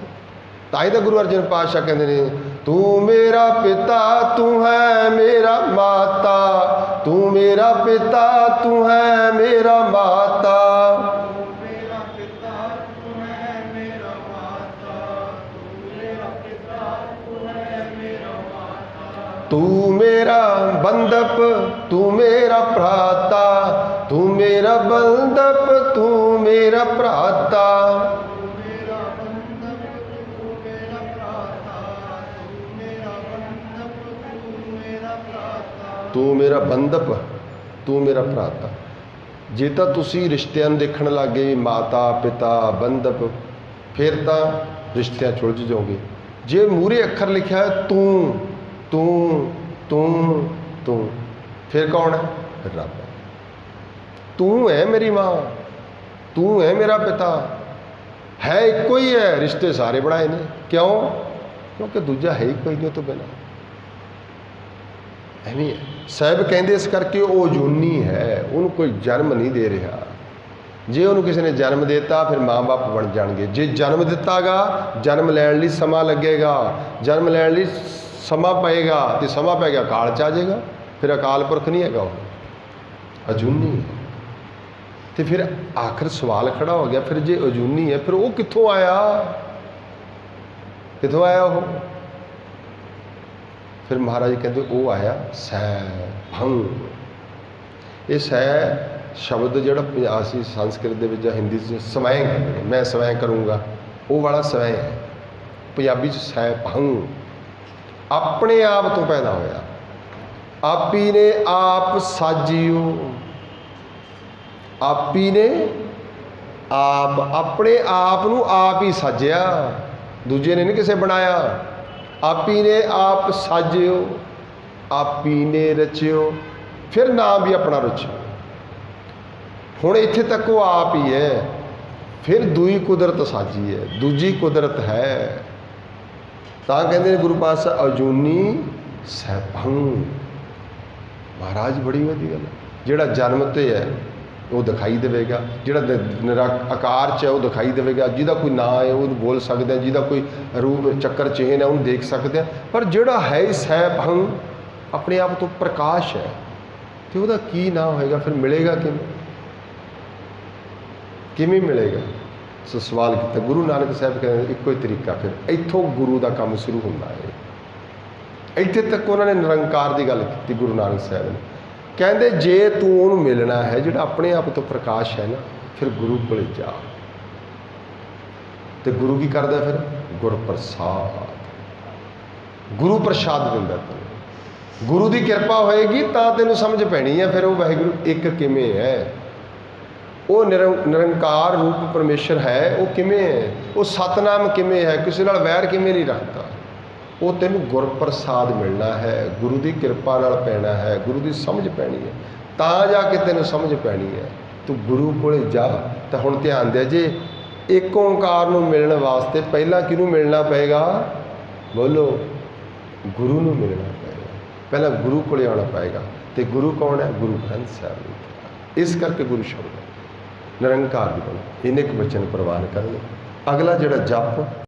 [SPEAKER 2] ਤਾਂ ਹੀ ਤਾਂ ਗੁਰੂ ਅਰਜਨ ਪਾਤਸ਼ਾਹ ਕਹਿੰਦੇ ਨੇ, ਤੂੰ ਮੇਰਾ ਪਿਤਾ ਤੂੰ ਹੈ ਮੇਰਾ ਮਾਤਾ, ਤੂੰ ਮੇਰਾ ਪਿਤਾ ਤੂੰ ਹੈ ਮੇਰਾ ਮਾਤਾ, ਤੂੰ ਮੇਰਾ ਬੰਦਪ ਤੂੰ ਮੇਰਾ ਭਰਾਤਾ, ਤੂੰ ਮੇਰਾ ਬੰਦਪ ਤੂੰ ਮੇਰਾ ਭਰਾਤਾ, ਤੂੰ ਮੇਰਾ ਬੰਦਪ ਤੂੰ ਮੇਰਾ ਭਰਾਤਾ। ਜੇ ਤਾਂ ਤੁਸੀਂ ਰਿਸ਼ਤਿਆਂ ਨੂੰ ਦੇਖਣ ਲੱਗ ਗਏ, ਮਾਤਾ ਪਿਤਾ ਬੰਦਪ, ਫਿਰ ਤਾਂ ਰਿਸ਼ਤਿਆਂ 'ਚ ਉਲਝ ਜਾਓਗੇ। ਜੇ ਮੂਹਰੇ ਅੱਖਰ ਲਿਖਿਆ ਹੈ ਤੂੰ ਤੂੰ ਤੂੰ ਤੂੰ, ਫਿਰ ਕੌਣ ਹੈ? ਰੱਬ। ਤੂੰ ਹੈ ਮੇਰੀ ਮਾਂ, ਤੂੰ ਹੈ ਮੇਰਾ ਪਿਤਾ, ਹੈ ਇੱਕੋ ਹੀ ਹੈ। ਰਿਸ਼ਤੇ ਸਾਰੇ ਬਣਾਏ ਨੇ, ਕਿਉਂ? ਕਿਉਂਕਿ ਦੂਜਾ ਹੈ ਹੀ ਕੋਈ ਨਹੀਂ ਉਹ ਤੋਂ ਬਿਨਾਂ। ਐਵੇਂ ਹੈ। ਸਾਹਿਬ ਕਹਿੰਦੇ ਇਸ ਕਰਕੇ ਉਹ ਅਜੂਨੀ ਹੈ, ਉਹਨੂੰ ਕੋਈ ਜਨਮ ਨਹੀਂ ਦੇ ਰਿਹਾ। ਜੇ ਉਹਨੂੰ ਕਿਸੇ ਨੇ ਜਨਮ ਦਿੱਤਾ ਫਿਰ ਮਾਂ-ਬਾਪ ਬਣ ਜਾਣਗੇ। ਜੇ ਜਨਮ ਦਿੱਤਾਗਾ, ਜਨਮ ਲੈਣ ਲਈ ਸਮਾਂ ਲੱਗੇਗਾ, ਜਨਮ ਲੈਣ ਲਈ ਸਮਾਂ ਪਏਗਾ, ਤੇ ਸਮਾਂ ਪੈ ਗਿਆ ਅਕਾਲ 'ਚ ਆ ਜਾਏਗਾ, ਫਿਰ ਅਕਾਲ ਪੁਰਖ ਨਹੀਂ ਹੈਗਾ, ਉਹ ਅਜੂਨੀ ਹੈ। ਤੇ ਫਿਰ ਆਖਰ ਸਵਾਲ ਖੜਾ ਹੋ ਗਿਆ, ਫਿਰ ਜੇ ਅਜੂਨੀ ਹੈ ਫਿਰ ਉਹ ਕਿੱਥੋਂ ਆਇਆ? ਕਿੱਥੋਂ ਆਇਆ ਉਹ? ਫਿਰ ਮਹਾਰਾਜ ਕਹਿੰਦੇ ਉਹ ਆਇਆ ਸੈ ਭੰਗ। ਇਹ ਸੈ ਸ਼ਬਦ ਜਿਹੜਾ ਅਸੀਂ ਸੰਸਕ੍ਰਿਤ ਦੇ ਵਿੱਚ ਜਾਂ ਹਿੰਦੀ 'ਚ ਸਵੈਂ ਕਹਿੰਦੇ ਨੇ, ਮੈਂ ਸਵੈਂ ਕਰੂੰਗਾ, ਉਹ ਵਾਲਾ ਸਵੈਂ ਹੈ। ਪੰਜਾਬੀ 'ਚ ਸੈ ਭੰਗ, ਆਪਣੇ ਆਪ ਤੋਂ ਪੈਦਾ ਹੋਇਆ। ਆਪੀ ਨੇ ਆਪ ਸਾਜਿਓ, ਆਪੀ ਨੇ ਆਪ, ਆਪਣੇ ਆਪ ਨੂੰ ਆਪ ਹੀ ਸਾਜਿਆ, ਦੂਜੇ ਨੇ ਨਹੀਂ ਕਿਸੇ ਬਣਾਇਆ। ਆਪੀ ਨੇ ਆਪ ਸਾਜਿਓ, ਆਪੀ ਨੇ ਰਚਿਓ, ਫਿਰ ਨਾਮ ਵੀ ਆਪਣਾ ਰਚਿਓ। ਹੁਣ ਇੱਥੇ ਤੱਕ ਉਹ ਆਪ ਹੀ ਹੈ, ਫਿਰ ਦੂਈ ਕੁਦਰਤ ਸਾਜੀ ਹੈ, ਦੂਜੀ ਕੁਦਰਤ ਹੈ। ਤਾਂ ਕਹਿੰਦੇ ਨੇ ਗੁਰੂ ਪਾਤਸ਼ਾਹ ਅਜੂਨੀ ਸੈਭੰ। ਮਹਾਰਾਜ ਬੜੀ ਵਧੀਆ ਗੱਲ ਹੈ। ਜਿਹੜਾ ਜਨਮ 'ਤੇ ਹੈ ਉਹ ਦਿਖਾਈ ਦੇਵੇਗਾ, ਜਿਹੜਾ ਆਕਾਰ 'ਚ ਹੈ ਉਹ ਦਿਖਾਈ ਦੇਵੇਗਾ, ਜਿਹਦਾ ਕੋਈ ਨਾਂ ਹੈ ਉਹਨੂੰ ਬੋਲ ਸਕਦੇ ਹਾਂ, ਜਿਹਦਾ ਕੋਈ ਰੂਪ ਚੱਕਰ ਚਿਹਨ ਹੈ ਉਹਨੂੰ ਦੇਖ ਸਕਦੇ ਹਾਂ। ਪਰ ਜਿਹੜਾ ਹੈ ਸੈਭੰ, ਆਪਣੇ ਆਪ ਤੋਂ ਪ੍ਰਕਾਸ਼ ਹੈ, ਤੇ ਉਹਦਾ ਕੀ ਨਾਂ ਹੋਏਗਾ? ਫਿਰ ਮਿਲੇਗਾ ਕਿਵੇਂ? ਕਿਵੇਂ ਮਿਲੇਗਾ? ਸੋ ਸਵਾਲ ਕੀਤਾ। ਗੁਰੂ ਨਾਨਕ ਸਾਹਿਬ ਕਹਿੰਦੇ ਇੱਕੋ ਹੀ ਤਰੀਕਾ, ਫਿਰ ਇੱਥੋਂ ਗੁਰੂ ਦਾ ਕੰਮ ਸ਼ੁਰੂ ਹੁੰਦਾ ਹੈ। ਇੱਥੇ ਤੱਕ ਉਹਨਾਂ ਨੇ ਨਿਰੰਕਾਰ ਦੀ ਗੱਲ ਕੀਤੀ ਗੁਰੂ ਨਾਨਕ ਸਾਹਿਬ ਨੇ। ਕਹਿੰਦੇ ਜੇ ਤੂੰ ਉਹਨੂੰ ਮਿਲਣਾ ਹੈ ਜਿਹੜਾ ਆਪਣੇ ਆਪ ਤੋਂ ਪ੍ਰਕਾਸ਼ ਹੈ ਨਾ, ਫਿਰ ਗੁਰੂ ਕੋਲ ਜਾ। तो गुरु की करता फिर गुर प्रसाद, गुरु प्रसाद दिंदा तैनूं। गुरु की किरपा होएगी तो तेनों समझ पैनी है फिर वो वाहिगुरू एक किमें है, वो निरंकार रूप परमेश्वर है, वो किमें है, वो सतनाम किमें है, किसी नाल वैर किमें नहीं रखता। वो तेन गुर प्रसाद मिलना है, गुरु की किरपा नाल पैना है, गुरु की समझ पैनी है, ता जाके तेन समझ पैनी है। तू गुरु कोले जा। तो हुण ध्यान दे जे एक ओंकार नूं मिलण वास्ते पहला किहनूं मिलना पेगा? बोलो, गुरु नूं मिलना पेगा, पहला गुरु कोले आना पेगा। तो गुरु कौन है? गुरु ग्रंथ साहिब। इस करके गुरु शब्द निरंकार दी बन इन्हें एक बचन प्रवान करने। अगला जिहड़ा जप